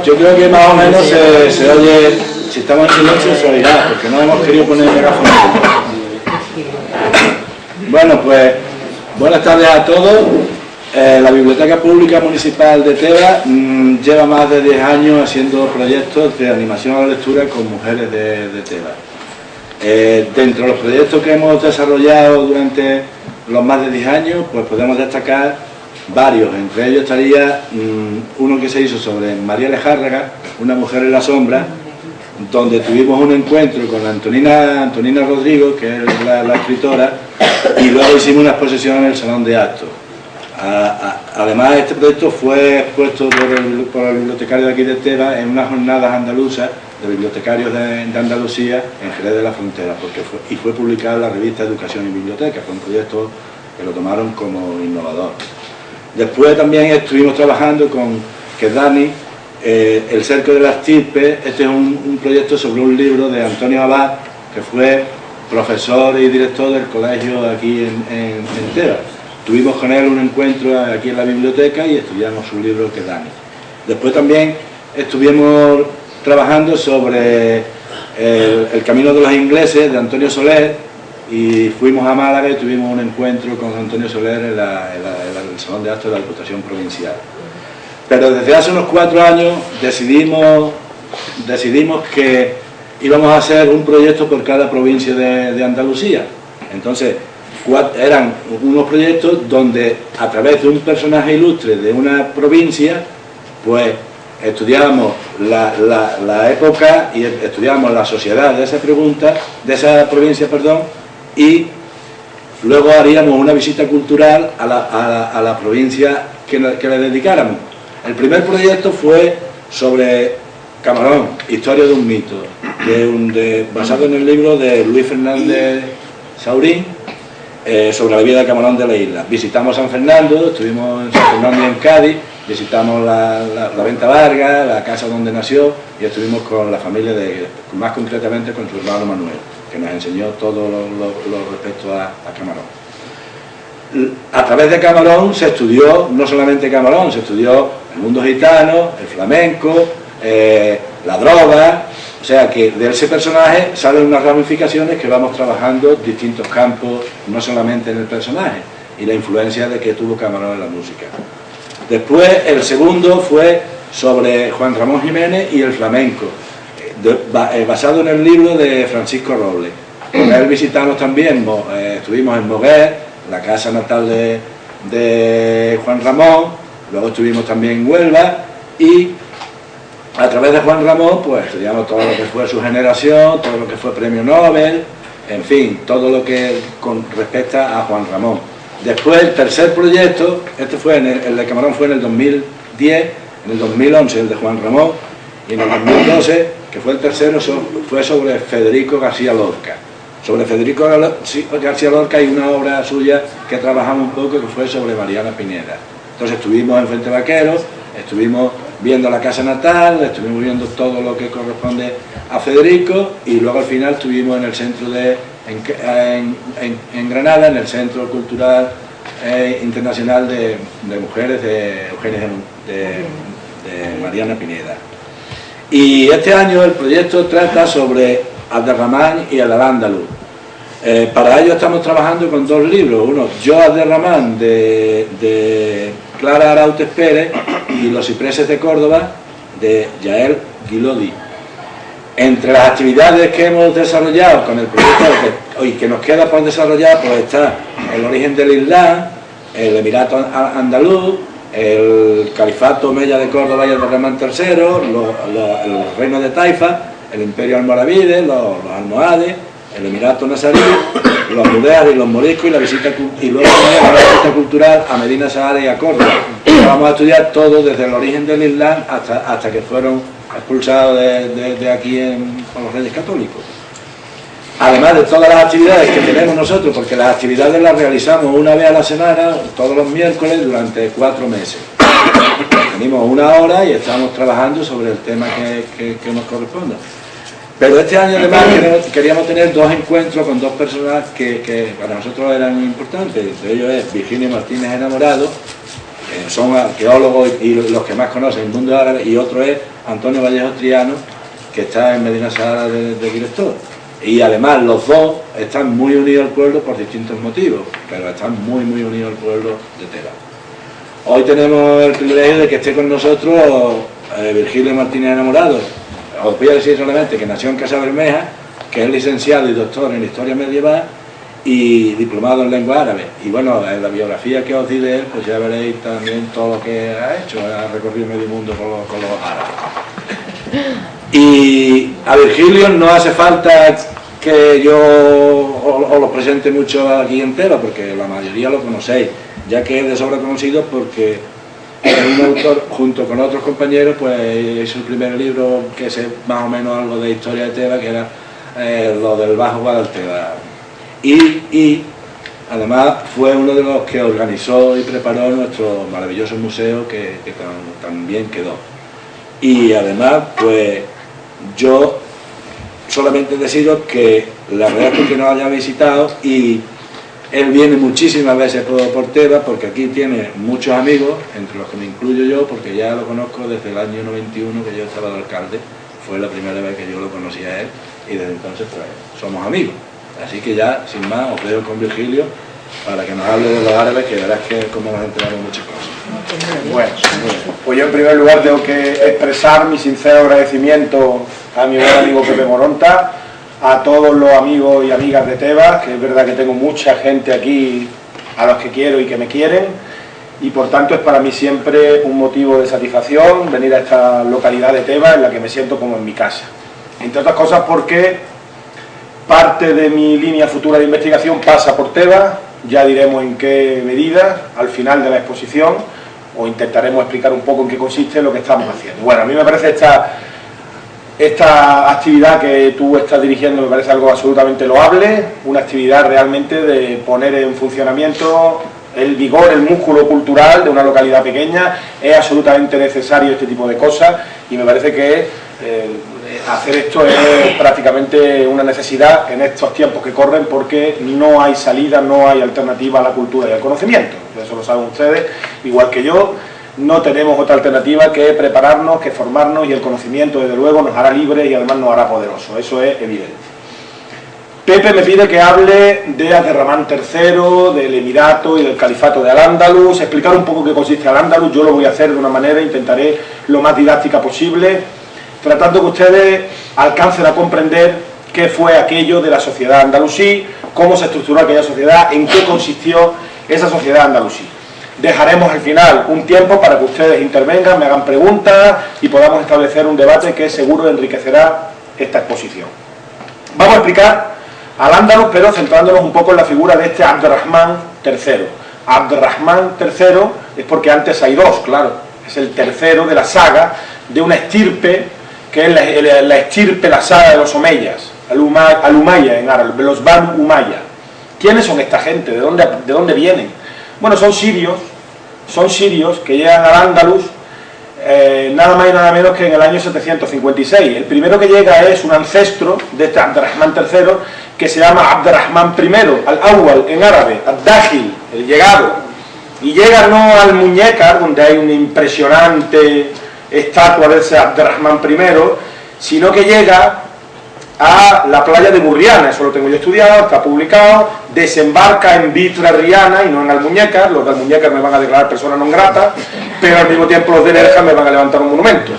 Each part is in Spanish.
Yo creo que más o menos se oye, si estamos en silencio se oirá, porque no hemos querido poner el megáfono. Bueno, pues buenas tardes a todos. La Biblioteca Pública Municipal de Tebas lleva más de 10 años haciendo proyectos de animación a la lectura con mujeres de Tebas. Dentro de los proyectos que hemos desarrollado durante los más de 10 años, pues podemos destacar varios. Entre ellos estaría uno que se hizo sobre María Lejárraga, una mujer en la sombra, donde tuvimos un encuentro con Antonina Rodrigo, que es la escritora, y luego hicimos una exposición en el Salón de Actos. Además, este proyecto fue expuesto por el bibliotecario de aquí de Tebas en unas jornadas andaluzas de bibliotecarios de Andalucía en Jerez de la Frontera, y fue publicado en la revista Educación y Biblioteca. Fue un proyecto que lo tomaron como innovador. Después también estuvimos trabajando con Dani, El cerco de las estirpes. Este es un proyecto sobre un libro de Antonio Abad, que fue profesor y director del colegio aquí en Tebas. Tuvimos con él un encuentro aquí en la biblioteca y estudiamos su libro Dani. Después también estuvimos trabajando sobre el camino de los ingleses de Antonio Soler, y fuimos a Málaga y tuvimos un encuentro con Antonio Soler en el Salón de Actos de la Diputación Provincial. Pero desde hace unos 4 años decidimos que íbamos a hacer un proyecto por cada provincia de Andalucía. Entonces, eran unos proyectos donde a través de un personaje ilustre de una provincia, pues estudiábamos la época y estudiábamos la sociedad de esa provincia, y luego haríamos una visita cultural a la provincia que le dedicáramos. El primer proyecto fue sobre Camarón, Historia de un mito, basado en el libro de Luis Fernández Saurín, sobre la vida de Camarón de la isla. Visitamos San Fernando, estuvimos en San Fernando y en Cádiz, visitamos la Venta Vargas, la casa donde nació, y estuvimos con la familia, más concretamente con su hermano Manuel, que nos enseñó todo lo respecto a Camarón. A través de Camarón se estudió, no solamente Camarón, se estudió el mundo gitano, el flamenco, la droga. O sea que de ese personaje salen unas ramificaciones que vamos trabajando distintos campos, no solamente en el personaje, y la influencia de que tuvo Camarón en la música. Después, el segundo fue sobre Juan Ramón Jiménez y el flamenco, basado en el libro de Francisco Robles. Con él visitamos también, estuvimos en Moguer, la casa natal de Juan Ramón, luego estuvimos también en Huelva, y a través de Juan Ramón, pues estudiamos todo lo que fue su generación, todo lo que fue premio Nobel, en fin, todo lo que respecta a Juan Ramón. Después, el tercer proyecto, el de Camarón fue en el 2010, en el 2011 el de Juan Ramón, y en el 2012, que fue el tercero, fue sobre Federico García Lorca. Sobre Federico García Lorca hay una obra suya que trabajamos un poco, que fue sobre Mariana Pineda. Entonces estuvimos en Fuente Vaqueros, estuvimos viendo la casa natal, estuvimos viendo todo lo que corresponde a Federico, y luego al final estuvimos en el centro en Granada, en el Centro Cultural Internacional de Mujeres de Mariana Pineda. Y este año el proyecto trata sobre Abderramán y el Al-Ándalus. Para ello estamos trabajando con 2 libros, uno, Yo Abderramán, de Clara Arautes Pérez, y Los cipreses de Córdoba, de Yael Guilodi. Entre las actividades que hemos desarrollado con el proyecto y que nos queda por desarrollar, pues está el origen del Islam, el Emirato Andaluz, el Califato Omeya de Córdoba y el Abderramán III, el Reino de Taifa, el Imperio Almorávide, los almohades, el Emirato Nazarí, los Mudeas y los moriscos, y luego la visita cultural a Medina Sahara y a Córdoba. Vamos a estudiar todo desde el origen del Islam hasta que fueron expulsados de aquí por los Reyes Católicos. Además de todas las actividades que tenemos nosotros, porque las actividades las realizamos una vez a la semana, todos los miércoles, durante 4 meses. Tenemos 1 hora y estamos trabajando sobre el tema que nos corresponda. Pero este año además queríamos tener 2 encuentros con 2 personas que para nosotros eran importantes. Entre ellos es Virginia Martínez Enamorado, son arqueólogos y los que más conocen el mundo árabe, y otro es Antonio Vallejo Triano, que está en Medina Sahara de director. Y además los dos están muy unidos al pueblo por distintos motivos, pero están muy unidos al pueblo de Tebas. Hoy tenemos el privilegio de que esté con nosotros Virgilio Martínez Enamorado. Os voy a decir solamente que nació en Casa Bermeja, que es licenciado y doctor en Historia Medieval y diplomado en Lengua Árabe. Y bueno, en la biografía que os di de él, pues ya veréis también todo lo que ha hecho, ha recorrido medio mundo con los árabes. Y a Virgilio no hace falta que yo os lo presente mucho aquí entero, porque la mayoría lo conocéis, ya que es de sobra conocido porque es un autor, junto con otros compañeros, pues hizo el primer libro que sé más o menos algo de historia de Tebas, que era lo del Bajo Guadalteba. Y además fue uno de los que organizó y preparó nuestro maravilloso museo que también quedó. Y además, pues yo solamente deciros que le agradezco que nos haya visitado, y él viene muchísimas veces por Tebas porque aquí tiene muchos amigos, entre los que me incluyo yo, porque ya lo conozco desde el año 91 que yo estaba de alcalde. Fue la primera vez que yo lo conocí a él y desde entonces pues somos amigos. Así que ya, sin más, os dejo con Virgilio para que nos hable de los árabes, que verás que como nos enteramos muchas cosas. Bueno, pues yo en primer lugar tengo que expresar mi sincero agradecimiento a mi buen amigo Pepe Moronta, a todos los amigos y amigas de Tebas, que es verdad que tengo mucha gente aquí a los que quiero y que me quieren, y por tanto es para mí siempre un motivo de satisfacción venir a esta localidad de Tebas, en la que me siento como en mi casa. Entre otras cosas porque parte de mi línea futura de investigación pasa por Tebas, ya diremos en qué medida al final de la exposición, o intentaremos explicar un poco en qué consiste lo que estamos haciendo. Bueno, a mí me parece esta actividad que tú estás dirigiendo me parece algo absolutamente loable, una actividad realmente de poner en funcionamiento el vigor, el músculo cultural de una localidad pequeña. Es absolutamente necesario este tipo de cosas y me parece que hacer esto es prácticamente una necesidad en estos tiempos que corren, porque no hay salida, no hay alternativa a la cultura y al conocimiento. Eso lo saben ustedes, igual que yo. No tenemos otra alternativa que prepararnos, que formarnos, y el conocimiento desde luego nos hará libres y además nos hará poderosos, eso es evidente. Pepe me pide que hable de Abderramán III, del Emirato y del Califato de Al-Ándalus, explicar un poco qué consiste Al-Ándalus. Yo lo voy a hacer de una manera, intentaré lo más didáctica posible, tratando que ustedes alcancen a comprender qué fue aquello de la sociedad andalusí, cómo se estructuró aquella sociedad, en qué consistió esa sociedad andalusí. Dejaremos al final un tiempo para que ustedes intervengan, me hagan preguntas y podamos establecer un debate que seguro enriquecerá esta exposición. Vamos a explicar Al-Ándalus, pero centrándonos un poco en la figura de este Abderramán III. Abderramán III es porque antes hay dos, claro, es el tercero de la saga de una estirpe, que es la estirpe, la saga de los Omeyas, Al-Umayya en árabe, los Banu Umayya. ¿Quiénes son esta gente? ¿De dónde vienen? Bueno, son sirios que llegan al Ándalus nada más y nada menos que en el año 756. El primero que llega es un ancestro de este Abderramán III que se llama Abderramán I, al-Awwal en árabe, ad-Dakhil, el llegado. Y llega no al Muñecar, donde hay una impresionante estatua de ese Abderramán I, sino que llega a la playa de Burriana. Eso lo tengo yo estudiado, está publicado, desembarca en Bitra Riana y no en Almuñécar. Los de Almuñécar me van a declarar persona non grata, pero al mismo tiempo los de Nerja me van a levantar un monumento.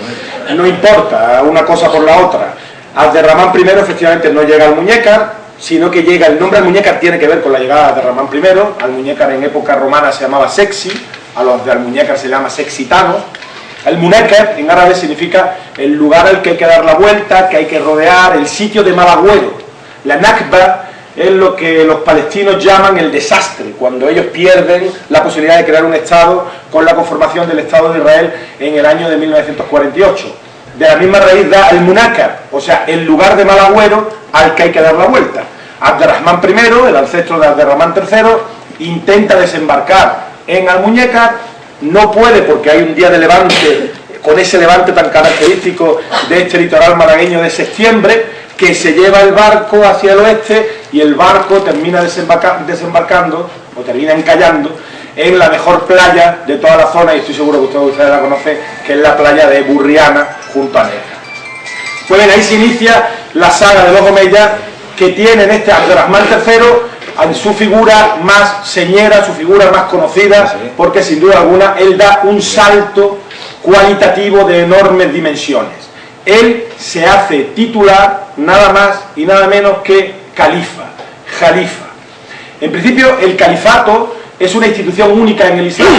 No importa, una cosa por la otra. Abderramán I efectivamente no llega al Almuñécar, sino que llega, el nombre Almuñécar tiene que ver con la llegada de Abderramán I. Almuñécar en época romana se llamaba Sexi, a los de Almuñécar se llama Sexitanos. El Muneker en árabe significa el lugar al que hay que dar la vuelta, que hay que rodear, el sitio de mal agüero. La Nakba es lo que los palestinos llaman el desastre, cuando ellos pierden la posibilidad de crear un Estado con la conformación del Estado de Israel en el año de 1948. De la misma raíz da el Munacar, o sea, el lugar de mal agüero al que hay que dar la vuelta. Abderramán I, el ancestro de Abderramán III, intenta desembarcar en Almuñécar. No puede porque hay un día de levante, con ese levante tan característico de este litoral malagueño de septiembre, que se lleva el barco hacia el oeste y el barco termina desembarcando, o termina encallando, en la mejor playa de toda la zona, y estoy seguro que ustedes la conocen, que es la playa de Burriana, junto a Negra. Pues bien, ahí se inicia la saga de los omeyas, que tienen este Abderrahmán III su figura más señera, su figura más conocida, porque sin duda alguna él da un salto cualitativo de enormes dimensiones. Él se hace titular nada más y nada menos que califa. En principio, el califato es una institución única en el Islam,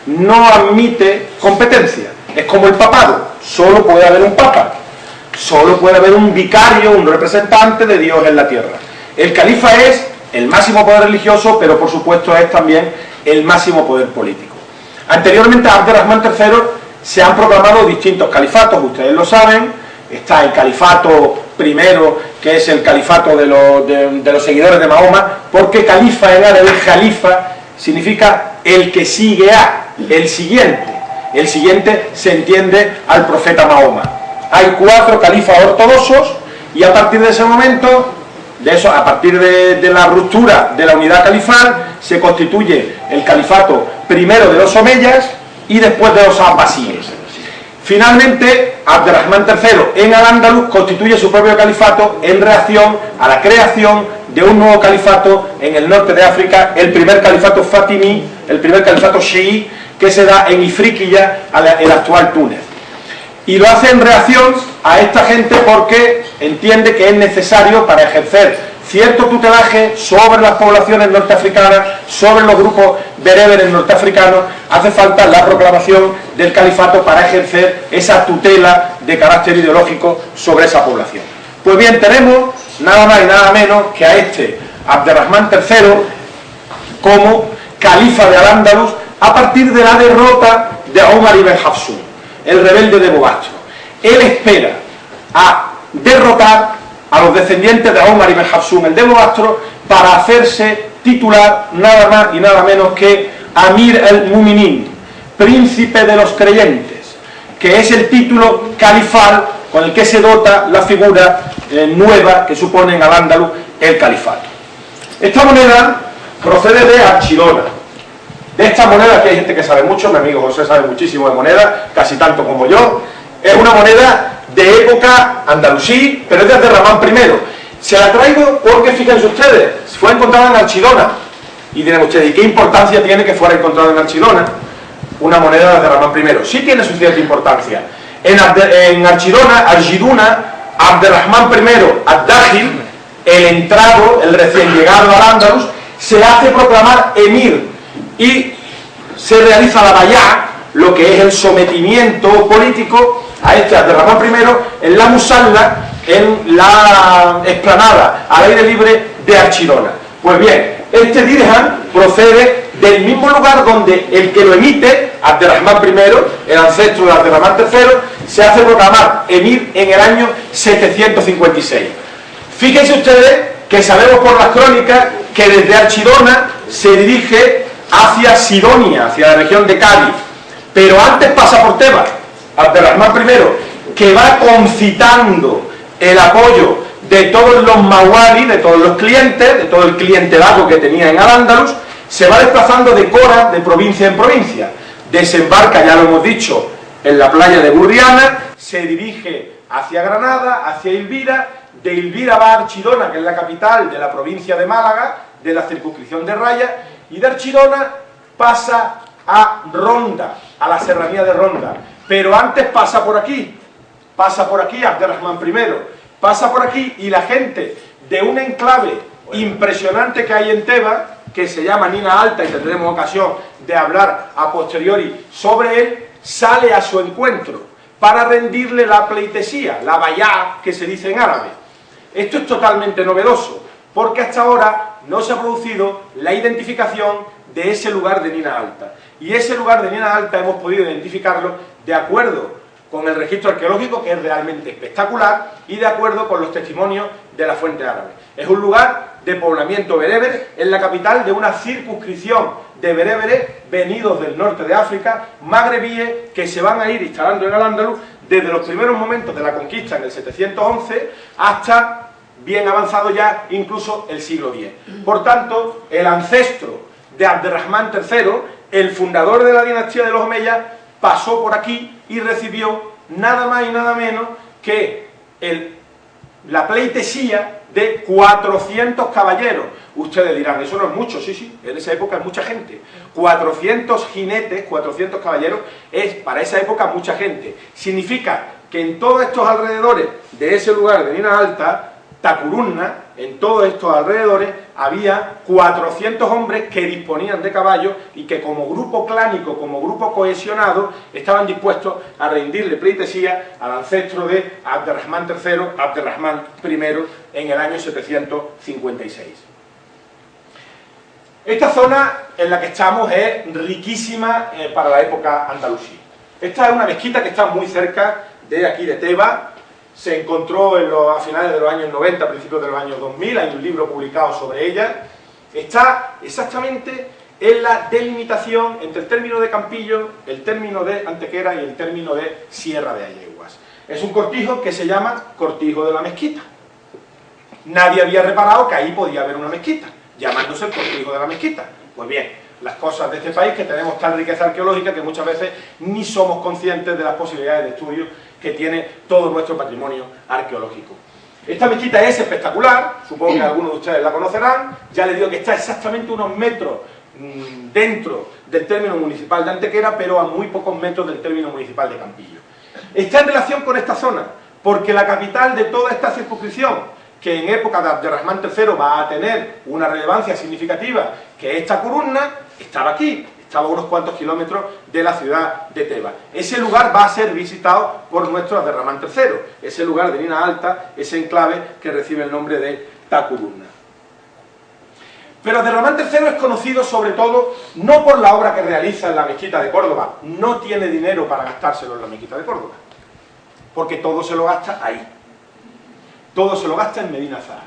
no admite competencia, es como el papado, solo puede haber un papa, solo puede haber un vicario, un representante de Dios en la tierra. El califa es el máximo poder religioso, pero por supuesto es también el máximo poder político. Anteriormente a Abderrahmán III se han proclamado distintos califatos, ustedes lo saben. Está el califato primero, que es el califato de los seguidores de Mahoma, porque califa en árabe, jalifa, significa el que sigue a, el siguiente. El siguiente se entiende al profeta Mahoma. Hay 4 califas ortodoxos y a partir de ese momento, a partir de la ruptura de la unidad califal, se constituye el califato primero de los omeyas y después de los abbasíes. Finalmente, Abderrahmán III en Al-Ándalus constituye su propio califato en reacción a la creación de un nuevo califato en el norte de África, el primer califato fatimí, el primer califato chií, que se da en Ifriqiya, el actual Túnez. Y lo hace en reacción a esta gente porque entiende que es necesario para ejercer cierto tutelaje sobre las poblaciones norteafricanas, sobre los grupos bereberes norteafricanos. Hace falta la proclamación del califato para ejercer esa tutela de carácter ideológico sobre esa población. Pues bien, tenemos nada más y nada menos que a este Abderrahmán III como califa de Al-Ándalus a partir de la derrota de Omar ibn Hafsun, el rebelde de Bobastro. Él espera a derrotar a los descendientes de Omar ibn Hafsun, el de Bobastro, para hacerse titular nada más y nada menos que Amir al-Muminin, príncipe de los creyentes, que es el título califal con el que se dota la figura nueva que supone en Al-Ándalus el califato. Esta moneda procede de Archidona. De esta moneda, que hay gente que sabe mucho, mi amigo José sabe muchísimo de moneda, casi tanto como yo. Es una moneda de época andalusí, pero es de Abderrahmán I. Se la traigo porque, fíjense ustedes, fue encontrada en Archidona. Y dirán ustedes, ¿y qué importancia tiene que fuera encontrada en Archidona una moneda de Abderrahmán I? Sí tiene su cierta importancia. En Archidona, Abderrahmán I, Ad-Dákhil, el entrado, el recién llegado al Ándalus, se hace proclamar emir y se realiza la bayá, lo que es el sometimiento político a este Abderrahmán I en la musalla, en la explanada al aire libre de Archidona. Pues bien, este dirham procede del mismo lugar donde el que lo emite, Abderrahmán I, el ancestro de Abderrahmán III, se hace proclamar emir en el año 756. Fíjense ustedes que sabemos por las crónicas que desde Archidona se dirige hacia Sidonia, hacia la región de Cádiz, pero antes pasa por Tebas. Abderrahmán I, que va concitando el apoyo de todos los mawali, de todos los clientes, de todo el clientelazo que tenía en Al-Ándalus, se va desplazando de Cora, de provincia en provincia. Desembarca, ya lo hemos dicho, en la playa de Burriana, se dirige hacia Granada, hacia Elvira, de Elvira va a Archidona, que es la capital de la provincia de Málaga, de la circunscripción de Raya, y de Archidona pasa a Ronda, a la serranía de Ronda. Pero antes pasa por aquí Abderrahmán I, pasa por aquí y la gente de un enclave impresionante que hay en Tebas, que se llama Nina Alta, y tendremos ocasión de hablar a posteriori sobre él, sale a su encuentro para rendirle la pleitesía, la bayá, que se dice en árabe. Esto es totalmente novedoso, porque hasta ahora no se ha producido la identificación de ese lugar de Nina Alta. Y ese lugar de Nina Alta hemos podido identificarlo de acuerdo con el registro arqueológico, que es realmente espectacular, y de acuerdo con los testimonios de la fuente árabe. Es un lugar de poblamiento bereber, en la capital de una circunscripción de bereberes venidos del norte de África, magrebíes, que se van a ir instalando en Al-Ándalus desde los primeros momentos de la conquista en el 711 hasta bien avanzado ya incluso el siglo X. Por tanto, el ancestro de Abderrahmán III, el fundador de la dinastía de los omeyas, pasó por aquí y recibió nada más y nada menos que la pleitesía de 400 caballeros. Ustedes dirán, eso no es mucho, sí, en esa época es mucha gente. 400 jinetes, 400 caballeros, es para esa época mucha gente. Significa que en todos estos alrededores de ese lugar de Minas Alta, Tacurunna, en todos estos alrededores, había 400 hombres que disponían de caballos y que como grupo clánico, como grupo cohesionado, estaban dispuestos a rendirle pleitesía al ancestro de Abderrahmán III, Abderrahmán I, en el año 756. Esta zona en la que estamos es riquísima para la época andalusí. Esta es una mezquita que está muy cerca de aquí de Teba. Se encontró a finales de los años 90, principios de los años 2000, hay un libro publicado sobre ella. Está exactamente en la delimitación entre el término de Campillo, el término de Antequera y el término de Sierra de Alleguas. Es un cortijo que se llama Cortijo de la Mezquita. Nadie había reparado que ahí podía haber una mezquita, llamándose el Cortijo de la Mezquita. Pues bien, las cosas de este país, que tenemos tal riqueza arqueológica que muchas veces ni somos conscientes de las posibilidades de estudio que tiene todo nuestro patrimonio arqueológico. Esta mezquita es espectacular, supongo que algunos de ustedes la conocerán. Ya les digo que está exactamente unos metros dentro del término municipal de Antequera, pero a muy pocos metros del término municipal de Campillo. Está en relación con esta zona, porque la capital de toda esta circunscripción, que en época de Abderrahmán III va a tener una relevancia significativa, que es Tacurunna, estaba aquí. Estaba a unos cuantos kilómetros de la ciudad de Teba. Ese lugar va a ser visitado por nuestro Abderrahmán III, ese lugar de Minas Alta, ese enclave que recibe el nombre de Tacurunna. Pero Abderrahmán III es conocido sobre todo no por la obra que realiza en la mezquita de Córdoba, no tiene dinero para gastárselo en la mezquita de Córdoba, porque todo se lo gasta ahí, todo se lo gasta en Medina Zahara.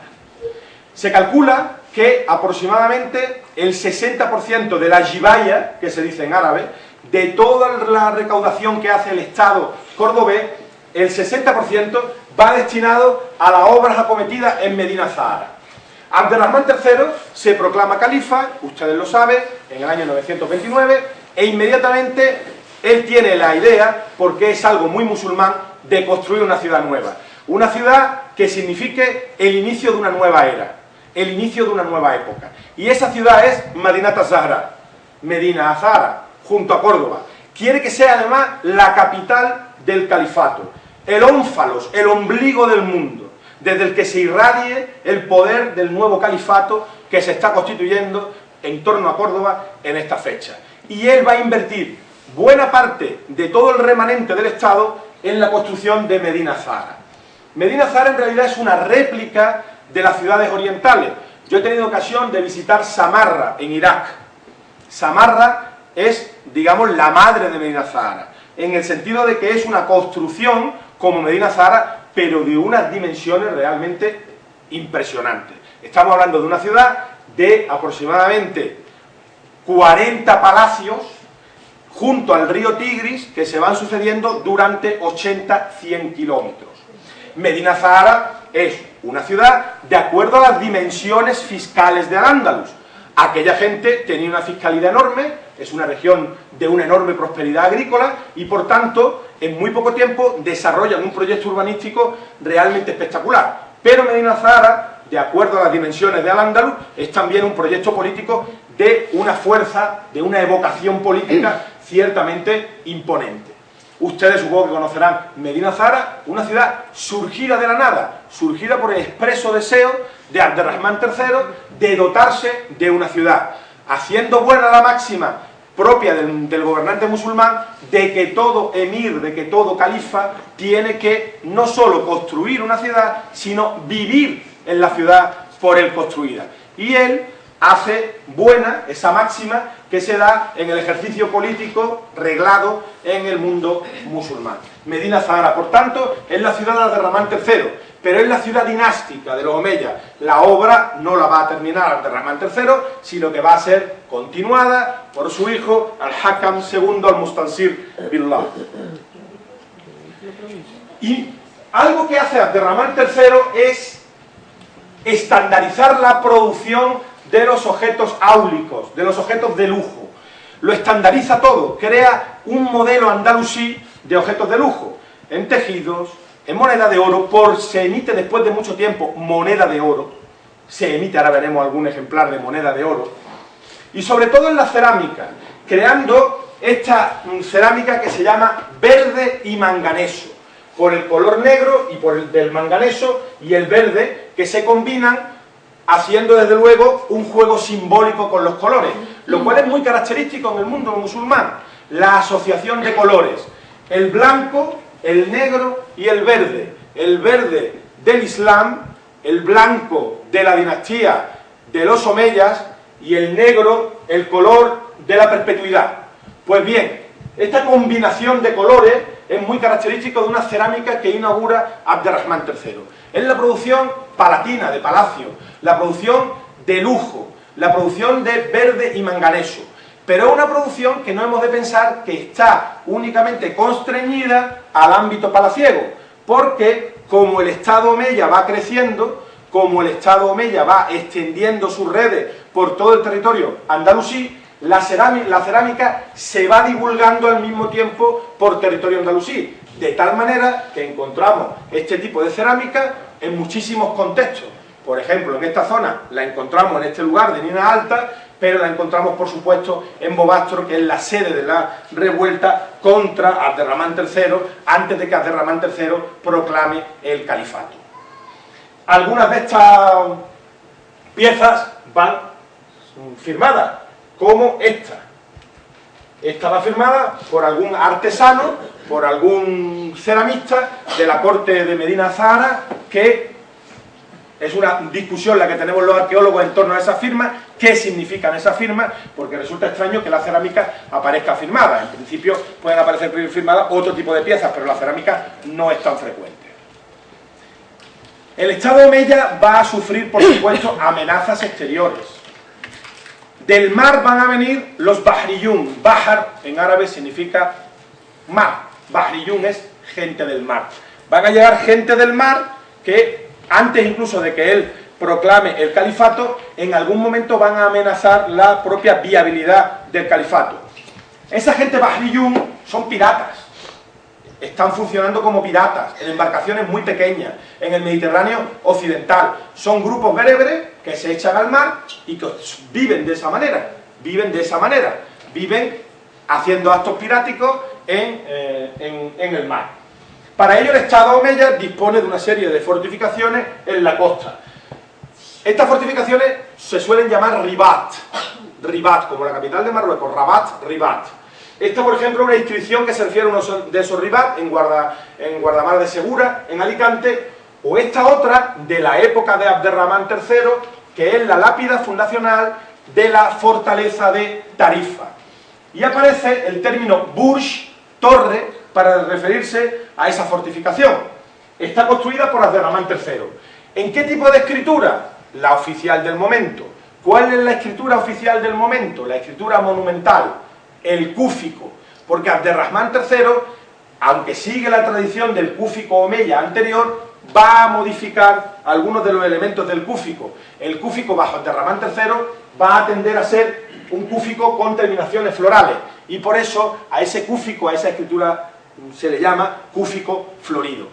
Se calcula que aproximadamente el 60% de la jibaya, que se dice en árabe, de toda la recaudación que hace el Estado cordobés, el 60% va destinado a las obras acometidas en Medina Zahara. Abderrahmán III se proclama califa, ustedes lo saben, en el año 929, e inmediatamente él tiene la idea, porque es algo muy musulmán, de construir una ciudad nueva. Una ciudad que signifique el inicio de una nueva era, el inicio de una nueva época. Y esa ciudad es Madinat az-Zahra, Medina Azahara, junto a Córdoba. Quiere que sea además la capital del califato, el ónfalos, el ombligo del mundo, desde el que se irradie el poder del nuevo califato que se está constituyendo en torno a Córdoba en esta fecha. Y él va a invertir buena parte de todo el remanente del Estado en la construcción de Medina Azahara. Medina Azahara en realidad es una réplica de las ciudades orientales. Yo he tenido ocasión de visitar Samarra, en Irak. Samarra es, digamos, la madre de Medina Azahara, en el sentido de que es una construcción como Medina Azahara, pero de unas dimensiones realmente impresionantes. Estamos hablando de una ciudad de aproximadamente 40 palacios junto al río Tigris, que se van sucediendo durante 80-100 kilómetros. Medina Zahara es una ciudad de acuerdo a las dimensiones fiscales de Al-Ándalus. Aquella gente tenía una fiscalidad enorme, es una región de una enorme prosperidad agrícola y por tanto en muy poco tiempo desarrollan un proyecto urbanístico realmente espectacular. Pero Medina Zahara, de acuerdo a las dimensiones de Al-Ándalus, es también un proyecto político de una fuerza, de una evocación política ciertamente imponente. Ustedes supongo que conocerán Medina Zahara, una ciudad surgida de la nada, surgida por el expreso deseo de Abderrahmán III de dotarse de una ciudad, haciendo buena la máxima propia del gobernante musulmán de que todo emir, de que todo califa tiene que no solo construir una ciudad, sino vivir en la ciudad por él construida. Y él hace buena esa máxima que se da en el ejercicio político reglado en el mundo musulmán. Medina Zahara, por tanto, es la ciudad de Abderrahmán III, pero es la ciudad dinástica de los omeyas. La obra no la va a terminar Abderrahmán III, sino que va a ser continuada por su hijo Al-Hakam II Al-Mustansir Billah. Y algo que hace Abderrahmán III es estandarizar la producción de los objetos áulicos, de los objetos de lujo. Lo estandariza todo, crea un modelo andalusí de objetos de lujo. en tejidos, en moneda de oro, se emite después de mucho tiempo moneda de oro, se emite, ahora veremos algún ejemplar de moneda de oro, y sobre todo en la cerámica, creando esta cerámica que se llama verde y manganeso, por el color negro y por el del manganeso y el verde, que se combinan, haciendo desde luego un juego simbólico con los colores, lo cual es muy característico en el mundo musulmán, la asociación de colores, el blanco, el negro y el verde del Islam, el blanco de la dinastía de los Omeyas y el negro, el color de la perpetuidad. Pues bien, esta combinación de colores es muy característico de una cerámica que inaugura Abderrahmán III. Es la producción palatina, de palacio, la producción de lujo, la producción de verde y manganeso, pero es una producción que no hemos de pensar que está únicamente constreñida al ámbito palaciego, porque como el Estado omeya va creciendo, como el Estado omeya va extendiendo sus redes por todo el territorio andalusí, la cerámica se va divulgando al mismo tiempo por territorio andalusí, de tal manera que encontramos este tipo de cerámica en muchísimos contextos. Por ejemplo, en esta zona la encontramos en este lugar de Nina Alta, pero la encontramos, por supuesto, en Bobastro, que es la sede de la revuelta contra Abderrahmán III, antes de que Abderrahmán III proclame el califato. Algunas de estas piezas van firmadas, como esta. Esta va firmada por algún artesano, por algún ceramista de la corte de Medina Zahara, que es una discusión la que tenemos los arqueólogos en torno a esas firmas. ¿Qué significan esas firmas? Porque resulta extraño que la cerámica aparezca firmada. En principio pueden aparecer firmadas otro tipo de piezas, pero la cerámica no es tan frecuente. El Estado omeya va a sufrir, por supuesto, amenazas exteriores. Del mar van a venir los bahriyún. Bahar en árabe significa mar. Bahriyún es gente del mar. Van a llegar gente del mar que, antes incluso de que él proclame el califato, en algún momento van a amenazar la propia viabilidad del califato. Esa gente bahriyún son piratas. Están funcionando como piratas, en embarcaciones muy pequeñas, en el Mediterráneo occidental. Son grupos bereberes que se echan al mar y que viven de esa manera. Viven haciendo actos piráticos en el mar. Para ello el Estado omeya dispone de una serie de fortificaciones en la costa. Estas fortificaciones se suelen llamar Ribat. Ribat, como la capital de Marruecos, Rabat, Ribat. Esta, por ejemplo, es una inscripción que se refiere a uno de esos Ribat en Guardamar de Segura, en Alicante, o esta otra de la época de Abderrahmán III, que es la lápida fundacional de la fortaleza de Tarifa. Y aparece el término Burj, torre, para referirse a esa fortificación. Está construida por Abderrahmán III. ¿En qué tipo de escritura? La oficial del momento. ¿Cuál es la escritura oficial del momento? La escritura monumental, el cúfico, porque Abderrahmán III, aunque sigue la tradición del cúfico omeya anterior, va a modificar algunos de los elementos del cúfico. El cúfico bajo Abderrahmán III va a tender a ser un cúfico con terminaciones florales, y por eso a ese cúfico, a esa escritura, se le llama cúfico florido.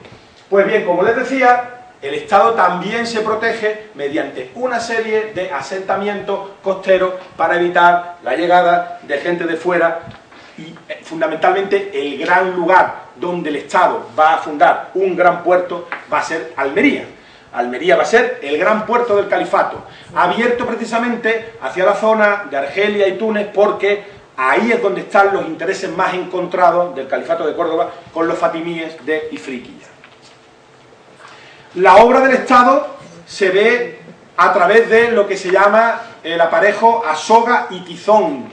Pues bien, como les decía, el Estado también se protege mediante una serie de asentamientos costeros para evitar la llegada de gente de fuera, y fundamentalmente el gran lugar donde el Estado va a fundar un gran puerto va a ser Almería. Almería va a ser el gran puerto del califato, abierto precisamente hacia la zona de Argelia y Túnez, porque ahí es donde están los intereses más encontrados del califato de Córdoba con los fatimíes de Ifriqiya. La obra del Estado se ve a través de lo que se llama el aparejo a soga y tizón.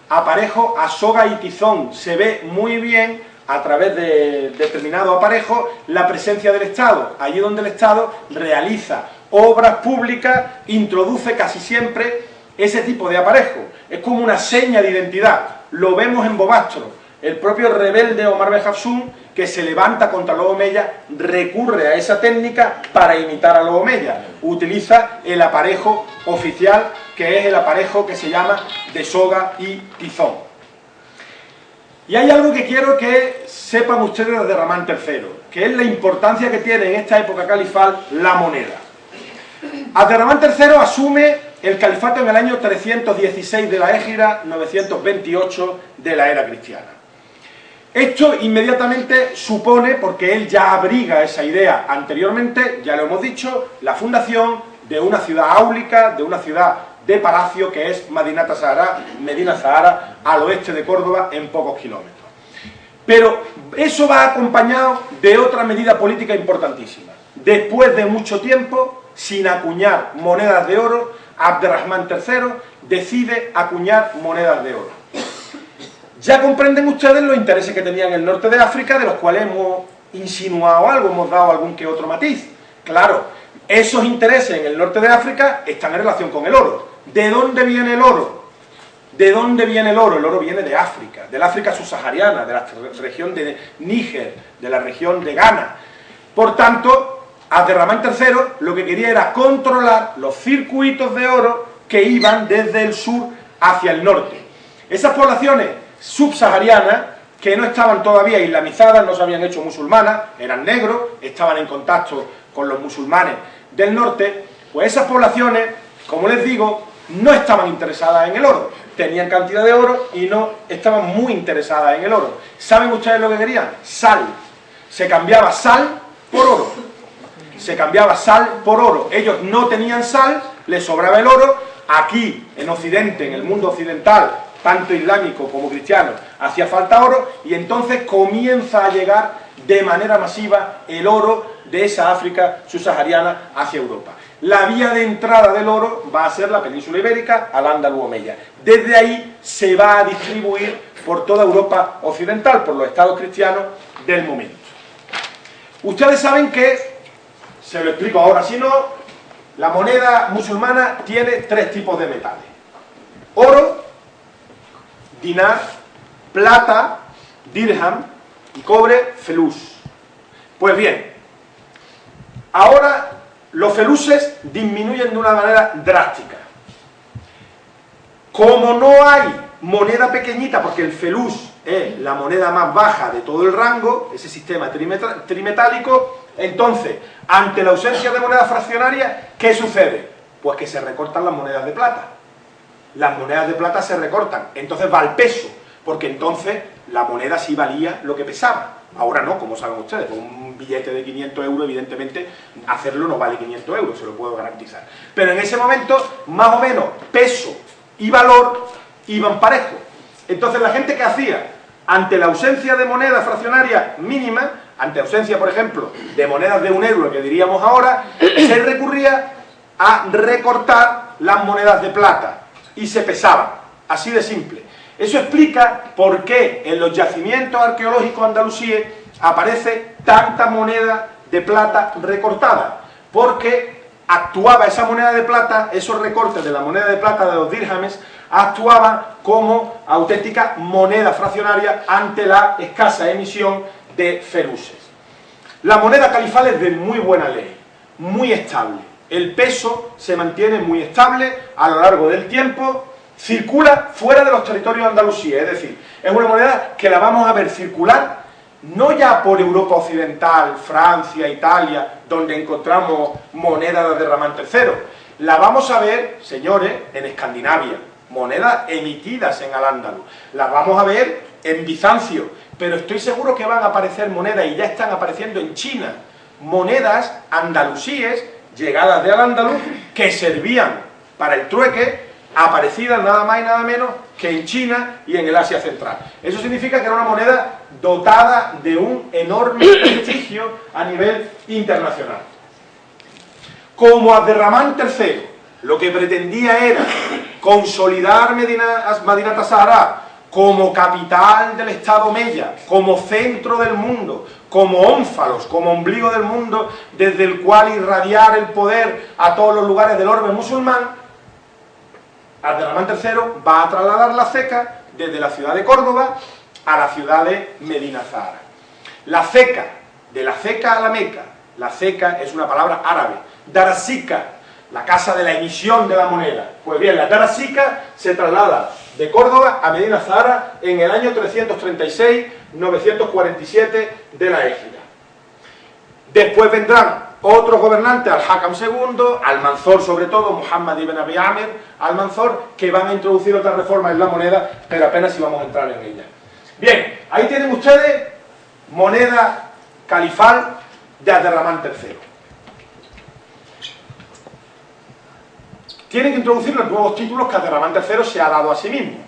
Aparejo a soga y tizón. Se ve muy bien a través de determinado aparejo la presencia del Estado. Allí donde el Estado realiza obras públicas, introduce casi siempre ese tipo de aparejo. Es como una seña de identidad. Lo vemos en Bobastro. El propio rebelde Omar Ben Hafsun, que se levanta contra los omeyas, recurre a esa técnica para imitar a los omeyas. Utiliza el aparejo oficial, que es el aparejo que se llama de soga y tizón. Y hay algo que quiero que sepan ustedes de Abderramán III, que es la importancia que tiene en esta época califal la moneda. Abderramán III asume el califato en el año 316 de la Égira, 928 de la era cristiana. Esto inmediatamente supone, porque él ya abriga esa idea anteriormente, ya lo hemos dicho, la fundación de una ciudad áulica, de una ciudad de palacio que es Medina Zahara, al oeste de Córdoba, en pocos kilómetros. Pero eso va acompañado de otra medida política importantísima. Después de mucho tiempo, sin acuñar monedas de oro, Abderramán III decide acuñar monedas de oro. Ya comprenden ustedes los intereses que tenía en el norte de África, de los cuales hemos insinuado algo, hemos dado algún que otro matiz. Claro, esos intereses en el norte de África están en relación con el oro. ¿De dónde viene el oro? ¿De dónde viene el oro? El oro viene de África, del África subsahariana, de la región de Níger, de la región de Ghana. Por tanto, Abderramán III lo que quería era controlar los circuitos de oro que iban desde el sur hacia el norte. Esas poblaciones subsaharianas, que no estaban todavía islamizadas, no se habían hecho musulmanas, eran negros, estaban en contacto con los musulmanes del norte, pues esas poblaciones, como les digo, no estaban interesadas en el oro. Tenían cantidad de oro y no estaban muy interesadas en el oro. ¿Saben ustedes lo que querían? Sal. Se cambiaba sal por oro. Se cambiaba sal por oro. Ellos no tenían sal, les sobraba el oro. Aquí, en Occidente, en el mundo occidental, tanto islámico como cristiano, hacía falta oro, y entonces comienza a llegar de manera masiva el oro de esa África subsahariana hacia Europa. La vía de entrada del oro va a ser la península ibérica, al-Ándalus omeya. Desde ahí se va a distribuir por toda Europa occidental, por los estados cristianos del momento. Ustedes saben que, se lo explico ahora, si no, la moneda musulmana tiene tres tipos de metales: oro, dinar, plata, dirham, y cobre, felús. Pues bien, ahora los feluses disminuyen de una manera drástica. Como no hay moneda pequeñita, porque el felús es la moneda más baja de todo el rango, ese sistema trimetálico, entonces, ante la ausencia de moneda fraccionaria, ¿qué sucede? Pues que se recortan las monedas de plata. Las monedas de plata se recortan, entonces va al peso, porque entonces la moneda sí valía lo que pesaba. Ahora no, como saben ustedes, con un billete de 500 euros, evidentemente, hacerlo no vale 500 euros, se lo puedo garantizar. Pero en ese momento, más o menos, peso y valor iban parejos. Entonces la gente que hacía, ante la ausencia de moneda fraccionaria mínima, ante ausencia, por ejemplo, de monedas de 1 euro, que diríamos ahora, se recurría a recortar las monedas de plata y se pesaban, así de simple. Eso explica por qué en los yacimientos arqueológicos andalusíes aparece tanta moneda de plata recortada, porque actuaba esa moneda de plata, esos recortes de la moneda de plata de los dirhames, actuaban como auténtica moneda fraccionaria ante la escasa emisión de feluses. La moneda califal es de muy buena ley, muy estable. El peso se mantiene muy estable a lo largo del tiempo, circula fuera de los territorios andalusíes, es decir, es una moneda que la vamos a ver circular no ya por Europa occidental, Francia, Italia, donde encontramos monedas de Abderramán III, la vamos a ver, señores, en Escandinavia, monedas emitidas en Al-Ándalus, la vamos a ver en Bizancio, pero estoy seguro que van a aparecer monedas, y ya están apareciendo en China, monedas andalusíes llegadas de Al-Ándalus que servían para el trueque, aparecidas nada más y nada menos que en China y en el Asia Central. Eso significa que era una moneda dotada de un enorme prestigio a nivel internacional. Como Abderramán III lo que pretendía era consolidar Medina Zahara como capital del Estado omeya, como centro del mundo, como ónfalos, como ombligo del mundo, desde el cual irradiar el poder a todos los lugares del orbe musulmán, Abderramán III va a trasladar la ceca desde la ciudad de Córdoba a la ciudad de Medina Zahara. La ceca, de la ceca a la Meca, la ceca es una palabra árabe, darasika, la casa de la emisión de la moneda. Pues bien, la darasika se traslada de Córdoba a Medina Zahara en el año 336-947 de la Égida. Después vendrán otros gobernantes, Al-Hakam II, Al-Mansur sobre todo, Muhammad ibn Abi Amir Al-Mansur, que van a introducir otras reformas en la moneda, pero apenas si vamos a entrar en ella. Bien, ahí tienen ustedes moneda califal de Abderramán III. Tienen que introducir los nuevos títulos que Abderramán III se ha dado a sí mismo.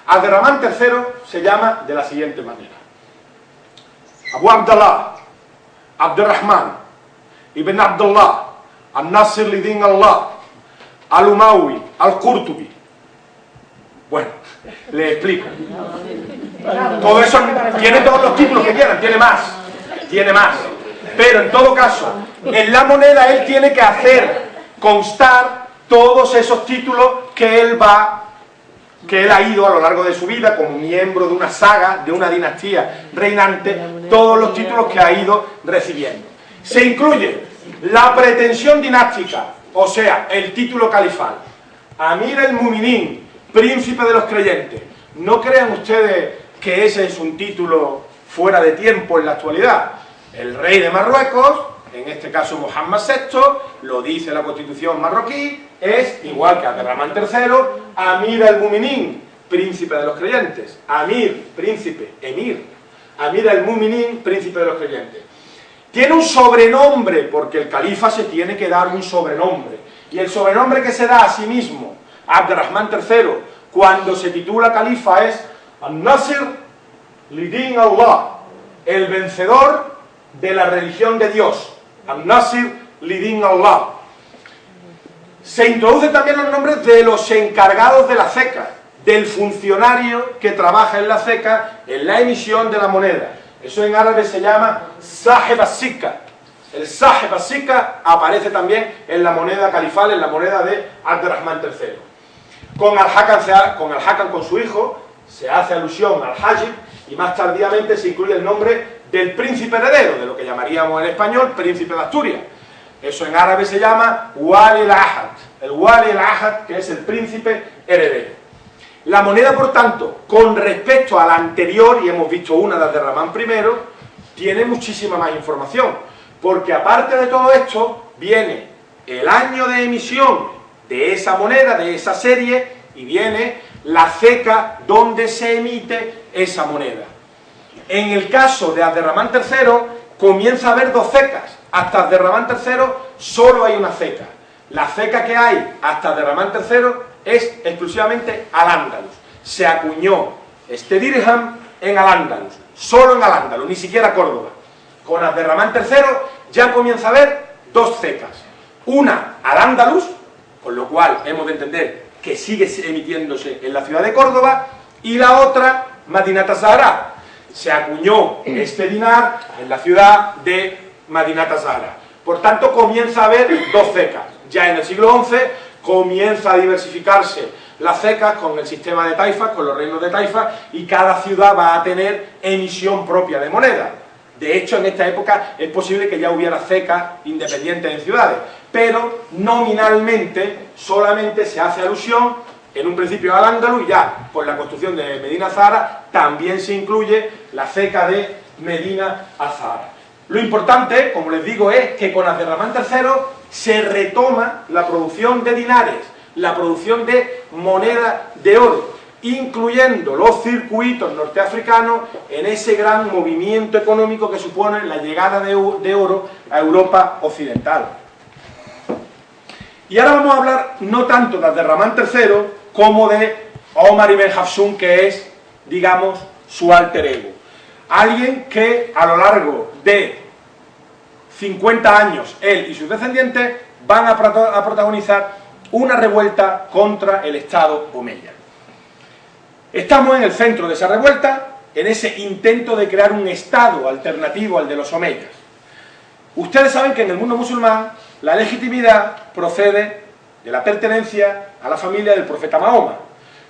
Abderramán III se llama de la siguiente manera: Abu Abdallah, Abderrahman, Ibn Abdullah, Al-Nasir Lidin Allah, Al-Umawi, Al-Qurtubi. Bueno, le explico. Todo eso tiene todos los títulos que quieran, tiene más. Pero en todo caso, en la moneda él tiene que hacer constar todos esos títulos que él ha ido a lo largo de su vida como miembro de una saga, de una dinastía reinante, todos los títulos que ha ido recibiendo. Se incluye la pretensión dinástica, o sea, el título califal. Amir el-Muminin, príncipe de los creyentes. No crean ustedes que ese es un título fuera de tiempo en la actualidad. El rey de Marruecos, en este caso Mohammed VI, lo dice la constitución marroquí, es igual que Abderramán III, Amir el-Muminin, príncipe de los creyentes. Amir, príncipe, emir. Amir el-Muminin, príncipe de los creyentes. Tiene un sobrenombre, porque el califa se tiene que dar un sobrenombre. Y el sobrenombre que se da a sí mismo, Abderramán III, cuando se titula califa, es Al-Nasir Lidin Allah, el vencedor de la religión de Dios. Al-Nasir Lidin Allah. Se introducen también los nombres de los encargados de la ceca, del funcionario que trabaja en la ceca en la emisión de la moneda. Eso en árabe se llama Sahib as-Sikka. El Sahib as-Sikka aparece también en la moneda califal, en la moneda de Abderramán III. Con Al-Hakam, con su hijo, se hace alusión al Hajib, y más tardíamente se incluye el nombre del príncipe heredero, de lo que llamaríamos en español príncipe de Asturias. Eso en árabe se llama Wali al-Ahad. El Wali al-Ahad, que es el príncipe heredero. La moneda, por tanto, con respecto a la anterior, y hemos visto una de Abderramán I, tiene muchísima más información, porque aparte de todo esto, viene el año de emisión de esa moneda, de esa serie, y viene la ceca donde se emite esa moneda. En el caso de Abderramán III, comienza a haber dos cecas. Hasta Abderramán III solo hay una ceca. La ceca que hay hasta Abderramán III es exclusivamente Al-Ándalus. Se acuñó este dirham en Al-Ándalus, solo en Al-Ándalus, ni siquiera Córdoba. Con Abderramán III ya comienza a haber dos cecas. Una Al-Ándalus, con lo cual hemos de entender que sigue emitiéndose en la ciudad de Córdoba, y la otra Madinat Az-Zahra. Se acuñó este dinar en la ciudad de Madinat Az-Zahra. Por tanto, comienza a haber dos cecas. Ya en el siglo XI comienza a diversificarse las cecas con el sistema de taifas, con los reinos de taifas, y cada ciudad va a tener emisión propia de moneda. De hecho, en esta época es posible que ya hubiera cecas independientes en ciudades, pero nominalmente solamente se hace alusión en un principio al Al-Ándalus, y ya por la construcción de Medina Az-Zahra también se incluye la ceca de Medina Az-Zahra. Lo importante, como les digo, es que con Abderramán III se retoma la producción de dinares, la producción de moneda de oro, incluyendo los circuitos norteafricanos en ese gran movimiento económico que supone la llegada de oro a Europa occidental. Y ahora vamos a hablar no tanto de Abderramán III como de Omar ibn Hafsun, que es, digamos, su alter ego. Alguien que a lo largo de 50 años, él y sus descendientes van a protagonizar una revuelta contra el Estado omeya. Estamos en el centro de esa revuelta, en ese intento de crear un Estado alternativo al de los omeyas. Ustedes saben que en el mundo musulmán la legitimidad procede de la pertenencia a la familia del profeta Mahoma.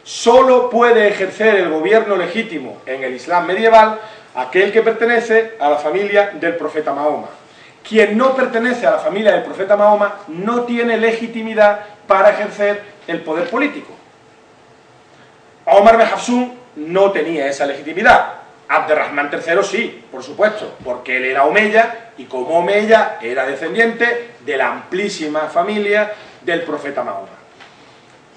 Solo puede ejercer el gobierno legítimo en el Islam medieval aquel que pertenece a la familia del profeta Mahoma. Quien no pertenece a la familia del profeta Mahoma no tiene legitimidad para ejercer el poder político. Omar ibn Hafsun no tenía esa legitimidad. Abderrahmán III sí, por supuesto, porque él era omeya y como omeya era descendiente de la amplísima familia del profeta Mahoma.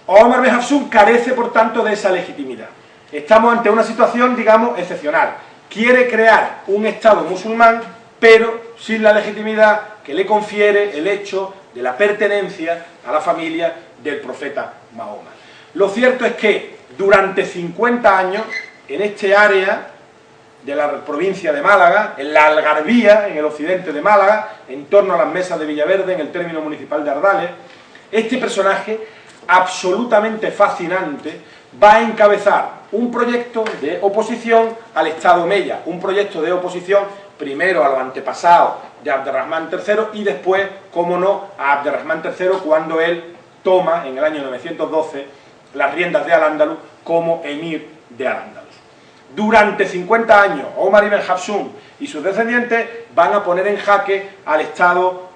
Omar ibn Hafsun carece, por tanto, de esa legitimidad. Estamos ante una situación, digamos, excepcional. Quiere crear un Estado musulmán, pero sin la legitimidad que le confiere el hecho de la pertenencia a la familia del profeta Mahoma. Lo cierto es que durante 50 años, en este área de la provincia de Málaga, en la Algarvía, en el occidente de Málaga, en torno a las mesas de Villaverde, en el término municipal de Ardales, este personaje absolutamente fascinante va a encabezar un proyecto de oposición al Estado omeya, un proyecto de oposición primero a los antepasados de Abderrahmán III y después, como no, a Abderrahmán III cuando él toma en el año 912 las riendas de Al-Ándalus como emir de Al-Ándalus. Durante 50 años, Omar ibn Hafsun y sus descendientes van a poner en jaque al Estado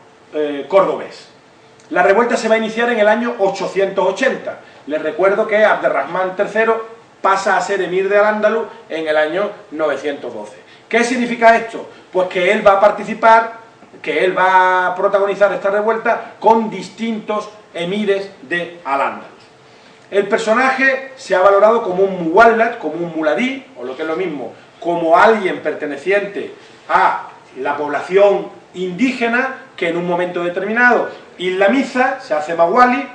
cordobés. La revuelta se va a iniciar en el año 880. Les recuerdo que Abderrahmán III pasa a ser emir de Al-Ándalus en el año 912. ¿Qué significa esto? Pues que él va a participar, que él va a protagonizar esta revuelta con distintos emires de Al-Ándalus. El personaje se ha valorado como un muwallad, como un muladí, o lo que es lo mismo, como alguien perteneciente a la población indígena que en un momento determinado islamiza, se hace mawali,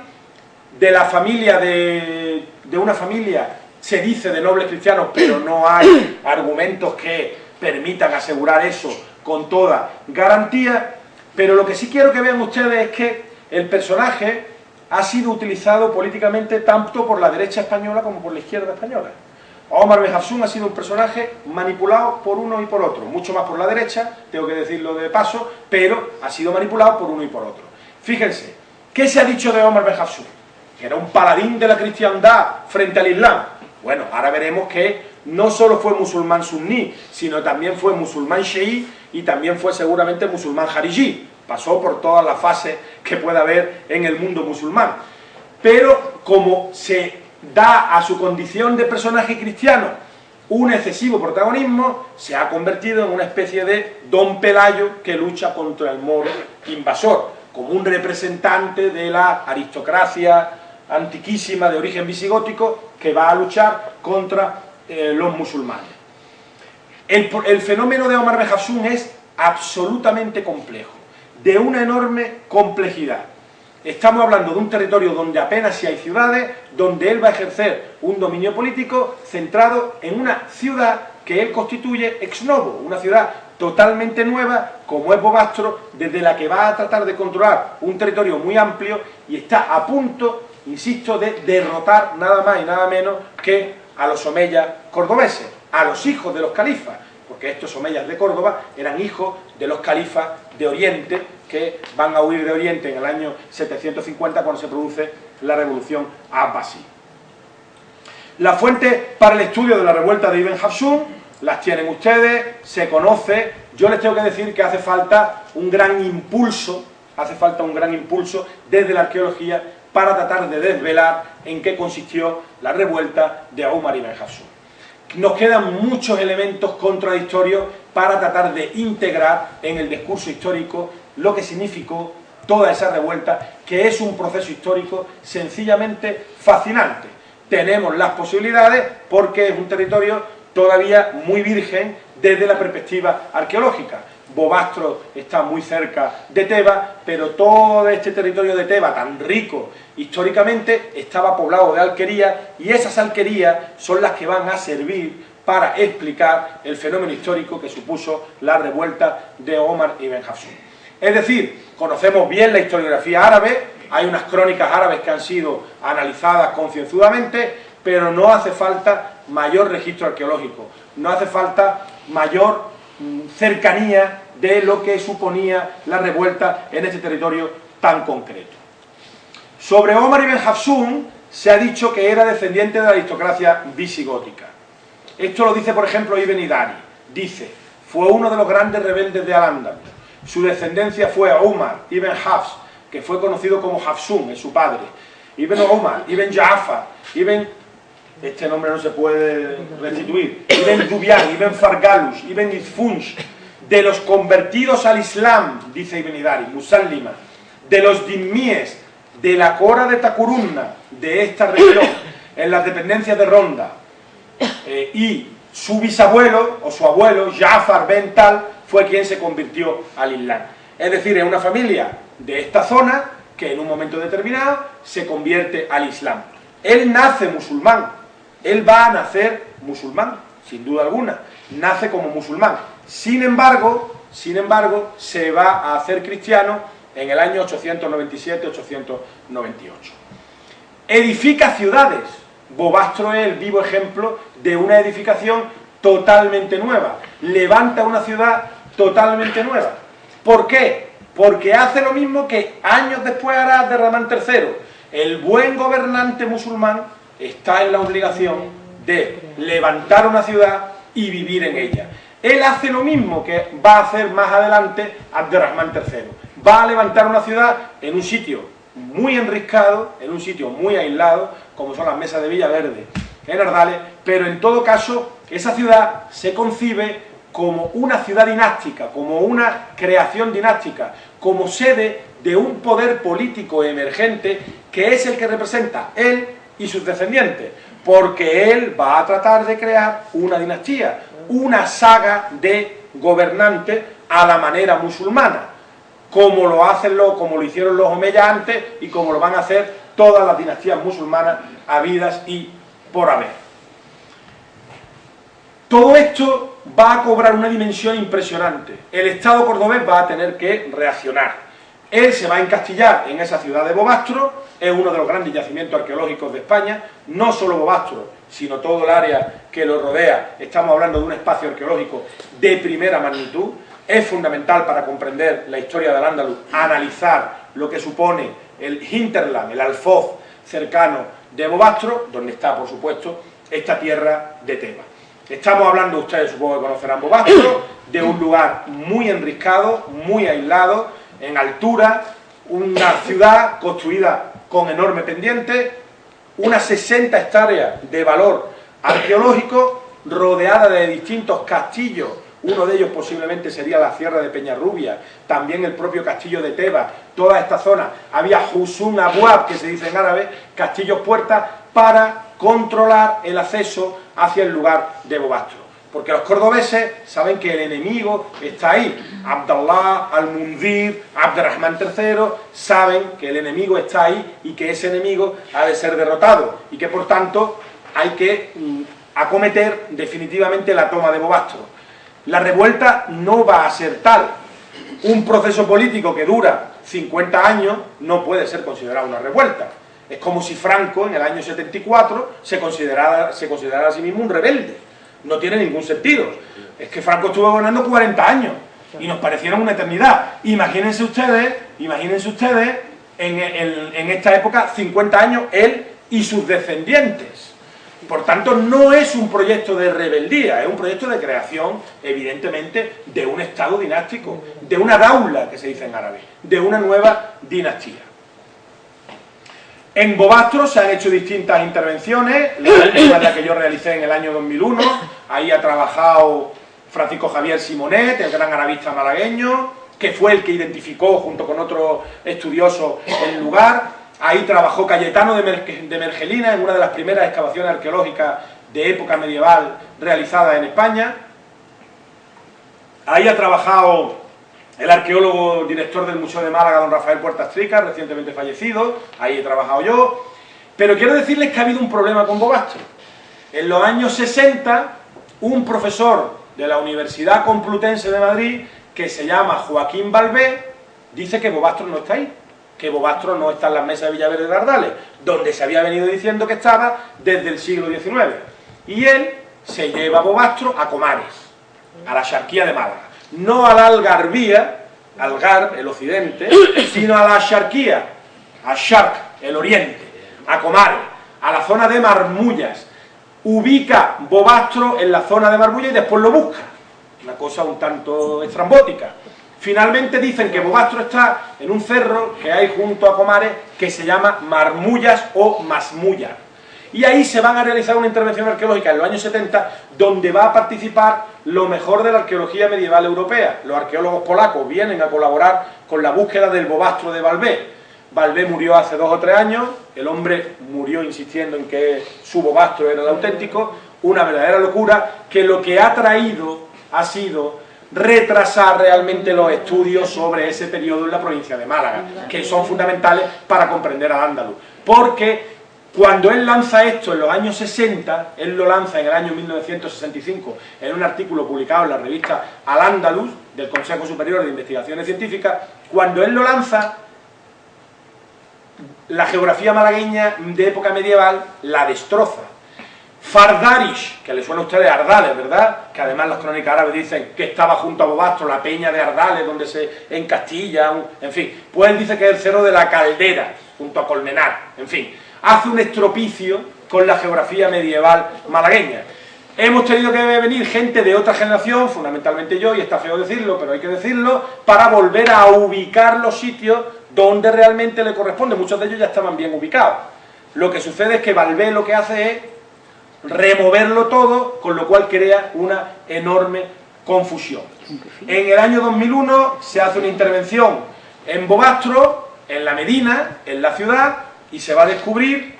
de la familia de una familia, se dice de nobles cristianos, pero no hay argumentos que permitan asegurar eso con toda garantía. Pero lo que sí quiero que vean ustedes es que el personaje ha sido utilizado políticamente tanto por la derecha española como por la izquierda española. Omar ibn Hafsun ha sido un personaje manipulado por uno y por otro, mucho más por la derecha, tengo que decirlo de paso, pero ha sido manipulado por uno y por otro. Fíjense, ¿qué se ha dicho de Omar ibn Hafsun? Que era un paladín de la cristiandad frente al Islam. Bueno, ahora veremos que no solo fue musulmán suní, sino también fue musulmán chií y también fue seguramente musulmán jarijí. Pasó por todas las fases que pueda haber en el mundo musulmán. Pero como se da a su condición de personaje cristiano un excesivo protagonismo, se ha convertido en una especie de Don Pelayo que lucha contra el moro invasor, como un representante de la aristocracia antiquísima de origen visigótico que va a luchar contra los musulmanes. El fenómeno de Omar ibn Hafsun es absolutamente complejo, de una enorme complejidad. Estamos hablando de un territorio donde apenas si hay ciudades, donde él va a ejercer un dominio político centrado en una ciudad que él constituye ex novo, una ciudad totalmente nueva, como es Bobastro, desde la que va a tratar de controlar un territorio muy amplio y está a punto, insisto, de derrotar nada más y nada menos que a los omeyas cordobeses, a los hijos de los califas, porque estos omeyas de Córdoba eran hijos de los califas de Oriente, que van a huir de Oriente en el año 750 cuando se produce la revolución abbasí. Las fuentes para el estudio de la revuelta de Ibn Hafsun las tienen ustedes, se conoce. Yo les tengo que decir que hace falta un gran impulso desde la arqueología para tratar de desvelar en qué consistió la revuelta de Omar ibn Hafsun. Nos quedan muchos elementos contradictorios para tratar de integrar en el discurso histórico lo que significó toda esa revuelta, que es un proceso histórico sencillamente fascinante. Tenemos las posibilidades porque es un territorio todavía muy virgen desde la perspectiva arqueológica. Bobastro está muy cerca de Tebas, pero todo este territorio de Tebas, tan rico históricamente, estaba poblado de alquerías, y esas alquerías son las que van a servir para explicar el fenómeno histórico que supuso la revuelta de Omar ibn Hafsun. Es decir, conocemos bien la historiografía árabe, hay unas crónicas árabes que han sido analizadas concienzudamente, pero no hace falta mayor registro arqueológico, no hace falta mayor cercanía de lo que suponía la revuelta en este territorio tan concreto. Sobre Omar ibn Hafsun se ha dicho que era descendiente de la aristocracia visigótica. Esto lo dice, por ejemplo, Ibn Idari. Dice, fue uno de los grandes rebeldes de Al-Ándalus. Su descendencia fue Umar ibn Hafs, que fue conocido como Hafsun, es su padre. Ibn Umar, Ibn Ja'far, Ibn este nombre no se puede restituir, Ibn Dubian, Ibn Fargalus, Ibn Izfunch, de los convertidos al Islam, dice Ibn Hidari, Musallima, de los dimmíes, de la Cora de Takurunna, de esta región, en las dependencias de Ronda, y su bisabuelo, o su abuelo, Ja'far ben Tal, fue quien se convirtió al Islam. Es decir, es una familia de esta zona que en un momento determinado se convierte al Islam. Él nace musulmán, él va a nacer musulmán, sin duda alguna, nace como musulmán. Sin embargo, se va a hacer cristiano en el año 897-898. Edifica ciudades. Bobastro es el vivo ejemplo de una edificación totalmente nueva. Levanta una ciudad totalmente nueva. ¿Por qué? Porque hace lo mismo que años después hará Abderramán III. El buen gobernante musulmán está en la obligación de levantar una ciudad y vivir en ella. Él hace lo mismo que va a hacer más adelante Abderramán III. Va a levantar una ciudad en un sitio muy enriscado, en un sitio muy aislado, como son las mesas de Villaverde, en Ardales, pero en todo caso, esa ciudad se concibe como una ciudad dinástica, como una creación dinástica, como sede de un poder político emergente que es el que representa él y sus descendientes, porque él va a tratar de crear una dinastía, una saga de gobernantes a la manera musulmana, como lo hicieron los omeyas antes y como lo van a hacer todas las dinastías musulmanas habidas y por haber. Todo esto va a cobrar una dimensión impresionante. El Estado cordobés va a tener que reaccionar. Él se va a encastillar en esa ciudad de Bobastro, es uno de los grandes yacimientos arqueológicos de España, no solo Bobastro, sino todo el área que lo rodea. Estamos hablando de un espacio arqueológico de primera magnitud. Es fundamental para comprender la historia del Andaluz analizar lo que supone el hinterland, el alfoz cercano de Bobastro, donde está, por supuesto, esta tierra de Teba. Estamos hablando, ustedes supongo que conocerán Bobastro, de un lugar muy enriscado, muy aislado, en altura, una ciudad construida con enorme pendiente, unas 60 hectáreas de valor arqueológico, rodeada de distintos castillos. Uno de ellos posiblemente sería la Sierra de Peñarrubia, también el propio castillo de Teba, toda esta zona. Había Husun Abwab, que se dice en árabe, castillos puertas, para controlar el acceso hacia el lugar de Bobastro. Porque los cordobeses saben que el enemigo está ahí. Abdallah, Al-Munzir, Abderramán III, saben que el enemigo está ahí y que ese enemigo ha de ser derrotado y que por tanto hay que acometer definitivamente la toma de Bobastro. La revuelta no va a ser tal. Un proceso político que dura 50 años no puede ser considerado una revuelta. Es como si Franco en el año 74 se considerara a sí mismo un rebelde. No tiene ningún sentido. Es que Franco estuvo gobernando 40 años y nos parecieron una eternidad. Imagínense ustedes en esta época 50 años él y sus descendientes. Por tanto, no es un proyecto de rebeldía, es un proyecto de creación, evidentemente, de un estado dinástico, de una daula, que se dice en árabe, de una nueva dinastía. En Bobastro se han hecho distintas intervenciones, la última es la que yo realicé en el año 2001, ahí ha trabajado Francisco Javier Simonet, el gran arabista malagueño, que fue el que identificó, junto con otros estudiosos, el lugar. Ahí trabajó Cayetano de Mergelina en una de las primeras excavaciones arqueológicas de época medieval realizadas en España. Ahí ha trabajado el arqueólogo director del Museo de Málaga, don Rafael Puertas Trica, recientemente fallecido. Ahí he trabajado yo. Pero quiero decirles que ha habido un problema con Bobastro. En los años 60, un profesor de la Universidad Complutense de Madrid, que se llama Joaquín Balbé, dice que Bobastro no está ahí, que Bobastro no está en las mesas de Villaverde de Ardales, donde se había venido diciendo que estaba desde el siglo XIX. Y él se lleva Bobastro a Comares, a la Axarquía de Málaga. No a la Algarbía, Algarb, el occidente, sino a la Axarquía, a Shark, el oriente, a Comares, a la zona de Marmullas. Ubica Bobastro en la zona de Marmullas y después lo busca. Una cosa un tanto estrambótica. Finalmente dicen que Bobastro está en un cerro que hay junto a Comares que se llama Marmullas o Masmulla. y ahí se van a realizar una intervención arqueológica en los años 70, donde va a participar lo mejor de la arqueología medieval europea. Los arqueólogos polacos vienen a colaborar con la búsqueda del bobastro de Valvé. Valvé murió hace 2 o 3 años, el hombre murió insistiendo en que su bobastro era el auténtico, una verdadera locura, que lo que ha traído ha sido retrasar realmente los estudios sobre ese periodo en la provincia de Málaga, que son fundamentales para comprender al Andaluz. Porque cuando él lanza esto en los años 60, él lo lanza en el año 1965 en un artículo publicado en la revista Al Andaluz del Consejo Superior de Investigaciones Científicas, cuando él lo lanza, la geografía malagueña de época medieval la destroza. Fardarish, que le suena a ustedes Ardales, ¿verdad? Que además las crónicas árabes dicen que estaba junto a Bobastro, la peña de Ardales, donde en Castilla, en fin. Pues él dice que es el cerro de la Caldera, junto a Colmenar, en fin. Hace un estropicio con la geografía medieval malagueña. Hemos tenido que venir gente de otra generación, fundamentalmente yo, y está feo decirlo, pero hay que decirlo, para volver a ubicar los sitios donde realmente le corresponde. Muchos de ellos ya estaban bien ubicados. Lo que sucede es que Valvé lo que hace es removerlo todo, con lo cual crea una enorme confusión. En el año 2001 se hace una intervención en Bobastro, en la Medina, en la ciudad, y se va a descubrir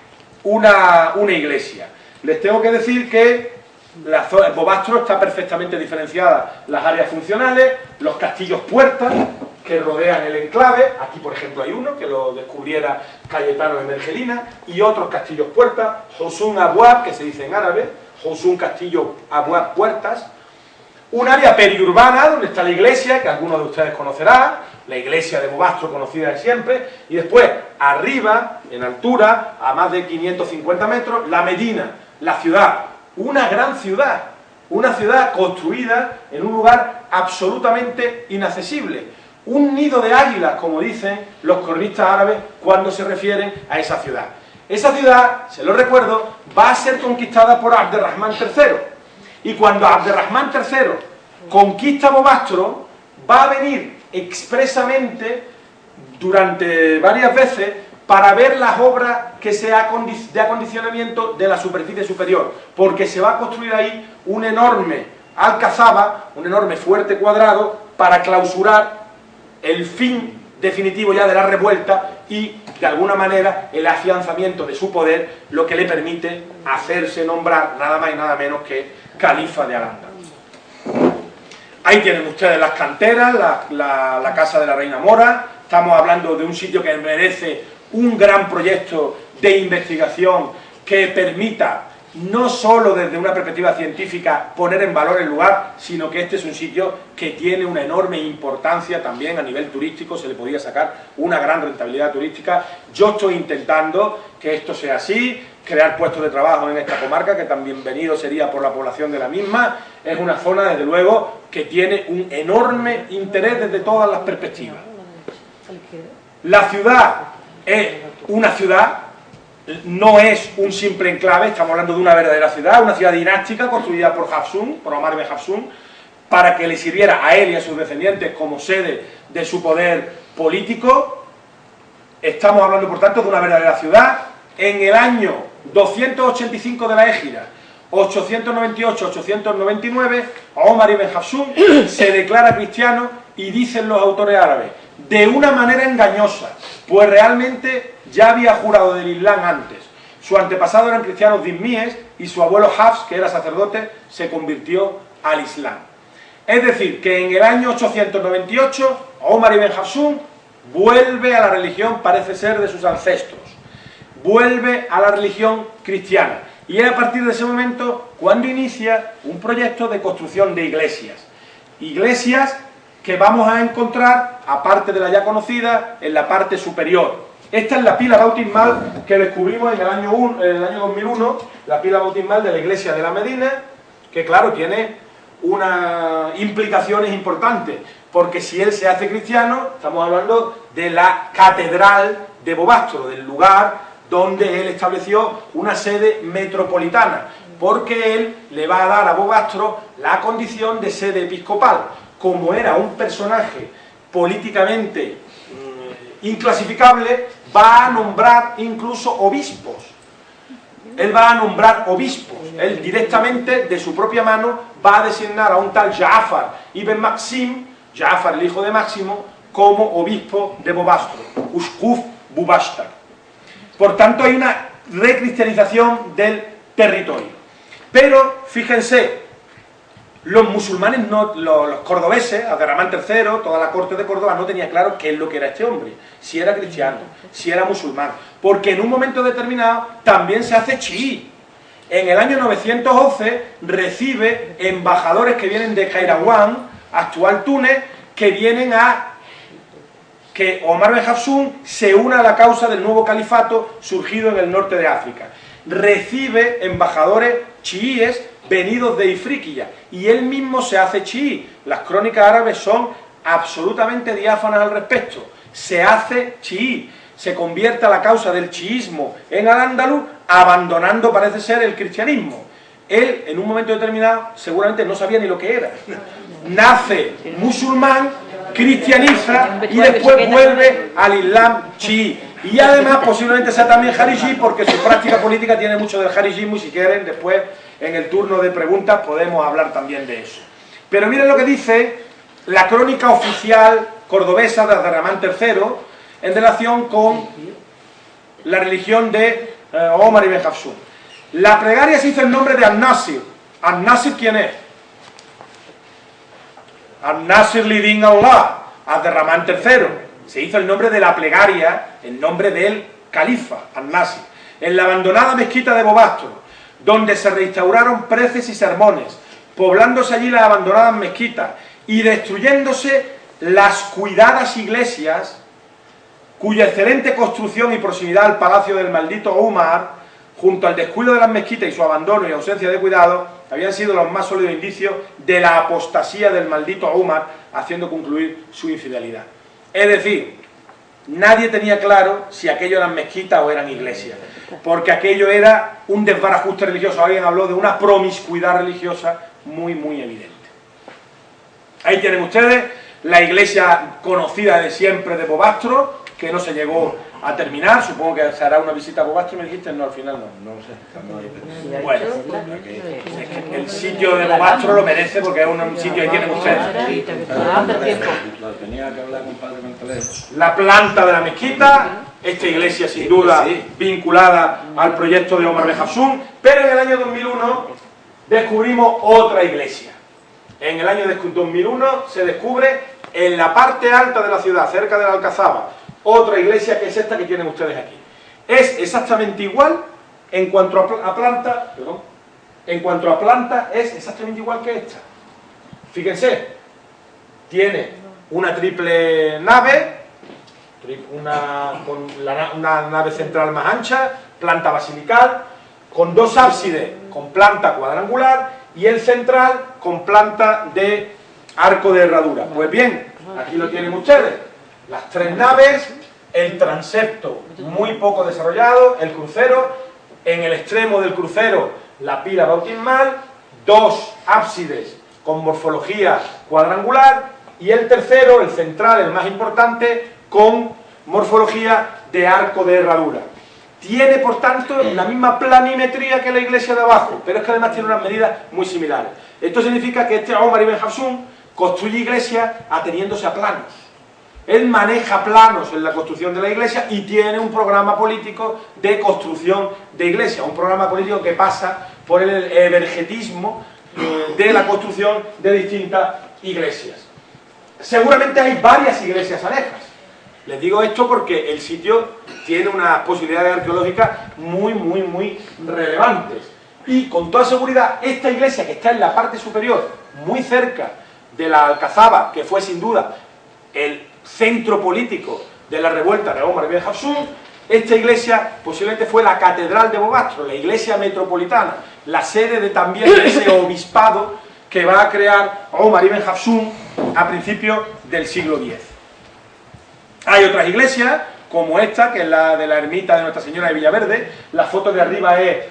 una iglesia. Les tengo que decir que en Bobastro está perfectamente diferenciada las áreas funcionales, los castillos puertas que rodean el enclave. Aquí por ejemplo hay uno que lo descubriera Cayetano de Mergelina, y otros castillos puertas, Hussun Abwab, que se dice en árabe, Hussun castillo Abwab puertas. Un área periurbana donde está la iglesia, que algunos de ustedes conocerán, la iglesia de Bobastro conocida de siempre, y después arriba, en altura, a más de 550 metros, la Medina, la ciudad, una gran ciudad, una ciudad construida en un lugar absolutamente inaccesible, un nido de águilas, como dicen los cronistas árabes cuando se refieren a esa ciudad. Esa ciudad, se lo recuerdo, va a ser conquistada por Abderrahmán III, y cuando Abderrahmán III conquista Bobastro, va a venir expresamente durante varias veces para ver las obras que de acondicionamiento de la superficie superior, porque se va a construir ahí un enorme alcazaba, un enorme fuerte cuadrado, para clausurar el fin definitivo ya de la revuelta y, de alguna manera, el afianzamiento de su poder, lo que le permite hacerse nombrar nada más y nada menos que califa de Al-Ándalus. Ahí tienen ustedes las canteras, la casa de la reina Mora. Estamos hablando de un sitio que merece un gran proyecto de investigación que permita, no solo desde una perspectiva científica, poner en valor el lugar, sino que este es un sitio que tiene una enorme importancia también a nivel turístico, se le podría sacar una gran rentabilidad turística. Yo estoy intentando que esto sea así, crear puestos de trabajo en esta comarca, que tan bienvenido sería por la población de la misma. Es una zona, desde luego, que tiene un enorme interés desde todas las perspectivas. La ciudad es una ciudad, no es un simple enclave, estamos hablando de una verdadera ciudad, una ciudad dinástica construida por Hafsun, por Omar ibn Hafsun, para que le sirviera a él y a sus descendientes como sede de su poder político. Estamos hablando, por tanto, de una verdadera ciudad. En el año 285 de la Égira, 898-899, Omar ibn Hafsun se declara cristiano, y dicen los autores árabes, de una manera engañosa, pues realmente ya había jurado del Islam antes. Su antepasado eran cristianos dhimíes y su abuelo Hafs, que era sacerdote, se convirtió al Islam. Es decir, que en el año 898 Omar ibn Hafsun vuelve a la religión, parece ser, de sus ancestros, vuelve a la religión cristiana, y es a partir de ese momento cuando inicia un proyecto de construcción de iglesias que vamos a encontrar, aparte de la ya conocida, en la parte superior. Esta es la pila bautismal que descubrimos en el año 2001, la pila bautismal de la iglesia de la Medina, que claro, tiene unas implicaciones importantes, porque si él se hace cristiano, estamos hablando de la catedral de Bobastro, del lugar donde él estableció una sede metropolitana, porque él le va a dar a Bobastro la condición de sede episcopal. Como era un personaje políticamente inclasificable, va a nombrar incluso obispos. él va a nombrar obispos. Él directamente, de su propia mano, va a designar a un tal Ja'far ibn Maxim, Ja'far el hijo de Máximo, como obispo de Bobastro, Ushkuf Bubashtar. Por tanto, hay una recristianización del territorio. Pero, fíjense, los musulmanes, los cordobeses, Abderramán III, toda la corte de Córdoba, no tenía claro qué es lo que era este hombre, si era cristiano, si era musulmán, porque en un momento determinado también se hace chií. En el año 911 recibe embajadores que vienen de Kairouan, actual Túnez, que vienen a que Omar Ben Hafsun se una a la causa del nuevo califato surgido en el norte de África. Recibe embajadores chiíes venidos de Ifriqiya, y él mismo se hace chií. Las crónicas árabes son absolutamente diáfanas al respecto. Se hace chií, se convierte a la causa del chiísmo en Al-Ándalus, abandonando, parece ser, el cristianismo. Él, en un momento determinado, seguramente no sabía ni lo que era. Nace musulmán, cristianiza y después vuelve al Islam chií. Y además posiblemente sea también jariyí, porque su práctica política tiene mucho del jarijismo, y si quieren después en el turno de preguntas podemos hablar también de eso. Pero miren lo que dice la crónica oficial cordobesa de Abderramán III en relación con la religión de Omar ibn Hafsun. La plegaria se hizo en nombre de An-Nasir. ¿An-Nasir quién es? An-Nasir lidin Allah, Abderramán III. Se hizo el nombre de la plegaria, en nombre del califa, An-Nasir, en la abandonada mezquita de Bobastro, donde se reinstauraron preces y sermones, poblándose allí las abandonadas mezquitas y destruyéndose las cuidadas iglesias, cuya excelente construcción y proximidad al palacio del maldito Umar, junto al descuido de las mezquitas y su abandono y ausencia de cuidado, habían sido los más sólidos indicios de la apostasía del maldito Umar, haciendo concluir su infidelidad. Es decir, nadie tenía claro si aquello eran mezquitas o eran iglesias, porque aquello era un desbarajuste religioso. Alguien habló de una promiscuidad religiosa muy, muy evidente. Ahí tienen ustedes la iglesia conocida de siempre de Bobastro, que no se llegó a terminar. Supongo que se hará una visita a Bobastro, me dijiste. No, al final no lo sé. Bueno, el sitio de Bobastro lo merece, porque es un sitio que tienen ustedes. La planta de la mezquita, esta iglesia sin duda vinculada al proyecto de Omar Ben Hafsun, pero en el año 2001 descubrimos otra iglesia. En el año 2001 se descubre en la parte alta de la ciudad, cerca de la Alcazaba, otra iglesia, que es esta que tienen ustedes aquí. Es exactamente igual en cuanto a planta, es exactamente igual que esta. Fíjense, tiene una triple nave, una nave central más ancha, planta basilical, con dos ábsides con planta cuadrangular y el central con planta de arco de herradura. Pues bien, aquí lo tienen ustedes. Las tres naves, el transepto muy poco desarrollado, el crucero, en el extremo del crucero la pila bautismal, dos ábsides con morfología cuadrangular y el tercero, el central, el más importante, con morfología de arco de herradura. Tiene, por tanto, la misma planimetría que la iglesia de abajo, pero es que además tiene unas medidas muy similares. Esto significa que este Omar ibn Hafsun construye iglesias ateniéndose a planos. Él maneja planos en la construcción de la iglesia y tiene un programa político de construcción de iglesias, un programa político que pasa por el evergetismo de la construcción de distintas iglesias. Seguramente hay varias iglesias anejas. Les digo esto porque el sitio tiene unas posibilidades arqueológicas muy relevantes. Y con toda seguridad, esta iglesia que está en la parte superior, muy cerca de la Alcazaba, que fue sin duda el centro político de la revuelta de Omar ibn Hafsun, esta iglesia posiblemente fue la catedral de Bobastro, la iglesia metropolitana, la sede también de ese obispado que va a crear Omar ibn Hafsun a principios del siglo X. Hay otras iglesias, como esta, que es la de la ermita de Nuestra Señora de Villaverde. La foto de arriba es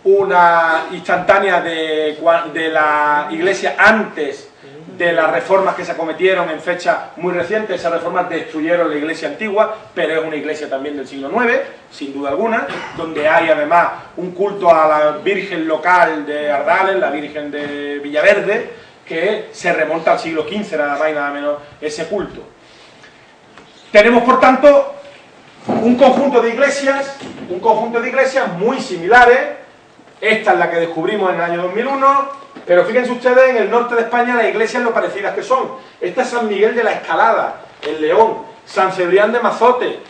una instantánea de la iglesia antes de las reformas que se acometieron en fecha muy reciente. Esas reformas destruyeron la iglesia antigua, pero es una iglesia también del siglo IX, sin duda alguna, donde hay además un culto a la Virgen local de Ardales, la Virgen de Villaverde, que se remonta al siglo XV, nada más y nada menos, ese culto. Tenemos, por tanto, un conjunto de iglesias muy similares. Esta es la que descubrimos en el año 2001, pero fíjense ustedes, en el norte de España las iglesias lo parecidas que son. Esta es San Miguel de la Escalada, en León, San Cebrián de Mazote,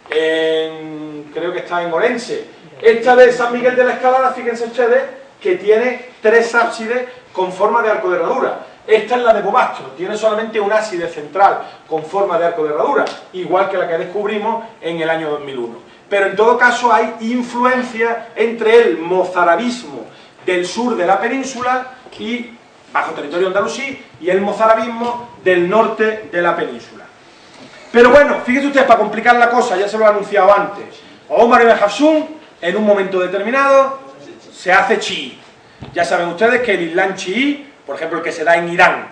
creo que está en Orense. Esta de San Miguel de la Escalada, fíjense ustedes, que tiene 3 ábsides con forma de arco de herradura. Esta es la de Bobastro, tiene solamente un ábside central con forma de arco de herradura, igual que la que descubrimos en el año 2001. Pero en todo caso hay influencia entre el mozarabismo del sur de la península y bajo territorio andalusí y el mozarabismo del norte de la península. Pero bueno, fíjense ustedes, para complicar la cosa, ya se lo he anunciado antes, Omar ibn Hafsun en un momento determinado se hace chií. Ya saben ustedes que el Islam chií, por ejemplo el que se da en Irán,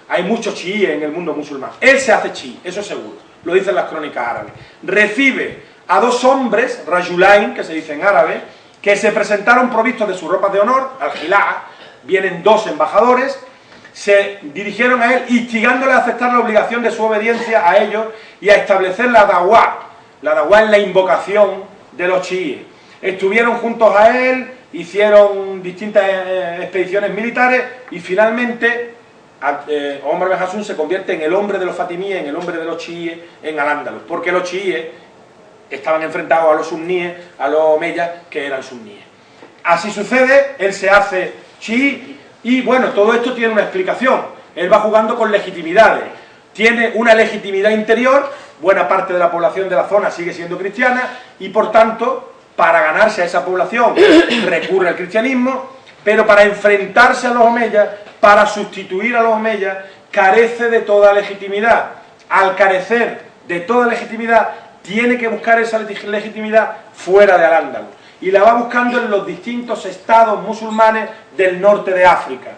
hay muchos chiíes en el mundo musulmán, él se hace chií, eso seguro, lo dicen las crónicas árabes. Recibe a 2 hombres, Rajulain, que se dice en árabe, que se presentaron provistos de sus ropas de honor, al-Jilá, vienen 2 embajadores, se dirigieron a él, instigándole a aceptar la obligación de su obediencia a ellos y a establecer la dawá. La dawá es la invocación de los chiíes. Estuvieron juntos a él, hicieron distintas expediciones militares y finalmente Omar ibn Hafsun se convierte en el hombre de los fatimíes, en el hombre de los chiíes en Al-Ándalus, porque los chiíes estaban enfrentados a los suníes, a los omeyas, que eran suníes. Así sucede, él se hace chií y bueno, todo esto tiene una explicación. Él va jugando con legitimidades. Tiene una legitimidad interior, buena parte de la población de la zona sigue siendo cristiana y por tanto, para ganarse a esa población recurre al cristianismo, pero para enfrentarse a los omeyas, para sustituir a los omeyas, carece de toda legitimidad. Al carecer de toda legitimidad, tiene que buscar esa legitimidad fuera de Al-Ándalus y la va buscando en los distintos estados musulmanes del norte de África.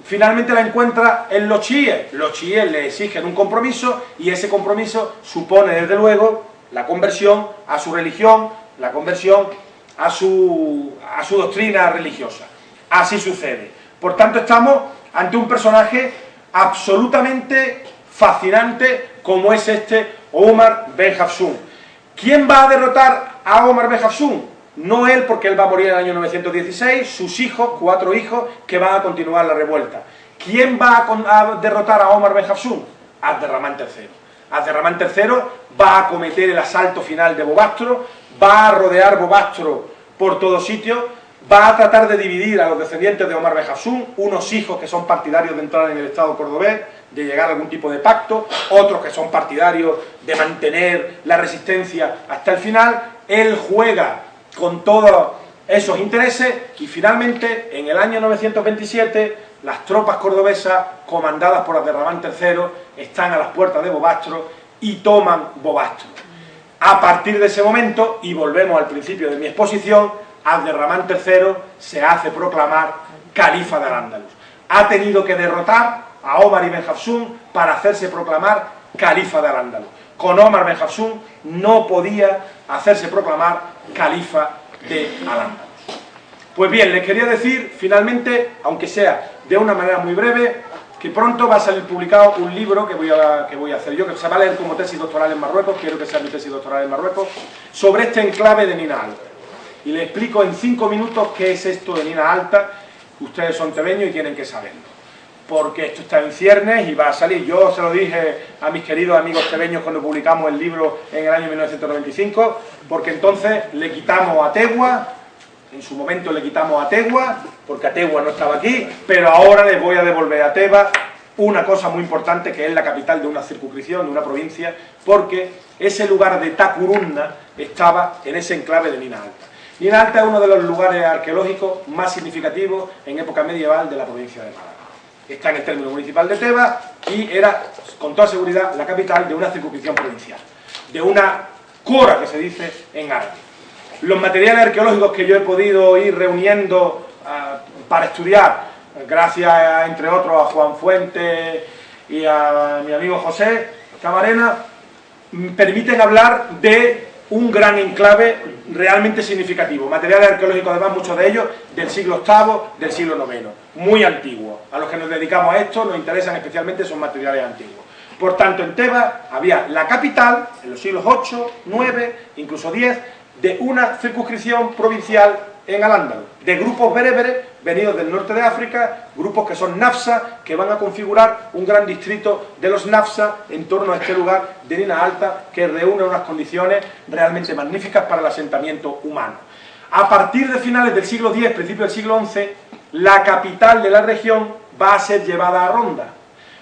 Finalmente la encuentra en los chiíes. Los chiíes le exigen un compromiso y ese compromiso supone desde luego la conversión a su religión, la conversión a su doctrina religiosa. Así sucede. Por tanto estamos ante un personaje absolutamente fascinante como es este Omar ibn Hafsun. ¿Quién va a derrotar a Omar ibn Hafsun? No él, porque él va a morir en el año 916, sus hijos, 4 hijos, que van a continuar la revuelta. ¿Quién va a derrotar a Omar ibn Hafsun? Abderramán III. Abderramán III va a acometer el asalto final de Bobastro, va a rodear Bobastro por todos sitios, va a tratar de dividir a los descendientes de Omar ibn Hafsun, unos hijos que son partidarios de entrar en el Estado cordobés, de llegar a algún tipo de pacto, otros que son partidarios de mantener la resistencia hasta el final. Él juega con todos esos intereses y finalmente en el año 927 las tropas cordobesas comandadas por Abderramán III están a las puertas de Bobastro y toman Bobastro. A partir de ese momento, y volvemos al principio de mi exposición, Abderramán III se hace proclamar califa de Al-Ándalus. Ha tenido que derrotar a Omar ibn Hafsun para hacerse proclamar califa de Al-Ándalus. Con Omar ibn Hafsun no podía hacerse proclamar califa de Al-Ándalus. Pues bien, les quería decir finalmente, aunque sea de una manera muy breve, que pronto va a salir publicado un libro que voy a hacer yo, que se va a leer como tesis doctoral en Marruecos, quiero que sea mi tesis doctoral en Marruecos, sobre este enclave de Nina Alta. Y les explico en 5 minutos qué es esto de Nina Alta. Ustedes son tebeños y tienen que saberlo, porque esto está en ciernes y va a salir. Yo se lo dije a mis queridos amigos tebeños cuando publicamos el libro en el año 1995, porque entonces le quitamos a Tegua, en su momento le quitamos a Tegua, porque Tegua no estaba aquí, pero ahora les voy a devolver a Teba una cosa muy importante, que es la capital de una circunscripción, de una provincia, porque ese lugar de Tacurunna estaba en ese enclave de Nina Alta. Nina Alta es uno de los lugares arqueológicos más significativos en época medieval de la provincia de Málaga. Está en el término municipal de Teba y era, con toda seguridad, la capital de una circunscripción provincial, de una cora, que se dice en árabe. Los materiales arqueológicos que yo he podido ir reuniendo para estudiar gracias entre otros a Juan Fuentes y a mi amigo José Camarena, permiten hablar de un gran enclave realmente significativo. Materiales arqueológicos, además, muchos de ellos del siglo VIII, del siglo IX, muy antiguos. A los que nos dedicamos a esto nos interesan especialmente esos materiales antiguos. Por tanto, en Tebas había la capital, en los siglos VIII, IX, incluso X, de una circunscripción provincial en Al-Ándalus, de grupos bereberes venidos del norte de África, grupos que son nafsa, que van a configurar un gran distrito de los nafsa en torno a este lugar de Nina Alta, que reúne unas condiciones realmente magníficas para el asentamiento humano. A partir de finales del siglo X, principios del siglo XI, la capital de la región va a ser llevada a Ronda,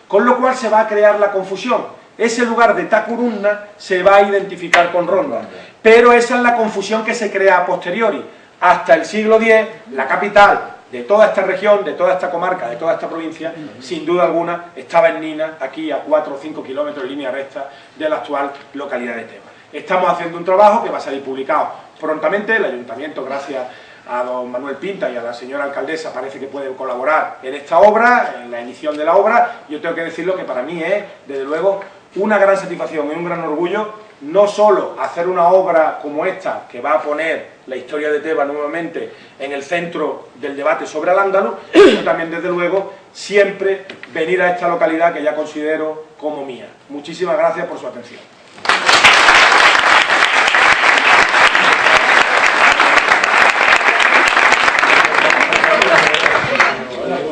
con lo cual se va a crear la confusión. Ese lugar de Tacurunna se va a identificar con Ronda, pero esa es la confusión que se crea a posteriori. Hasta el siglo X, la capital de toda esta región, de toda esta comarca, de toda esta provincia, sin duda alguna, estaba en Nina, aquí a 4 o 5 kilómetros en línea recta de la actual localidad de Tebas. Estamos haciendo un trabajo que va a salir publicado prontamente. El Ayuntamiento, gracias a don Manuel Pinta y a la señora alcaldesa, parece que puede colaborar en esta obra, en la emisión de la obra. Yo tengo que decirlo que para mí es, desde luego, una gran satisfacción y un gran orgullo, no solo hacer una obra como esta, que va a poner la historia de Tebas nuevamente en el centro del debate sobre Al-Ándalus, sino también, desde luego, siempre venir a esta localidad que ya considero como mía. Muchísimas gracias por su atención.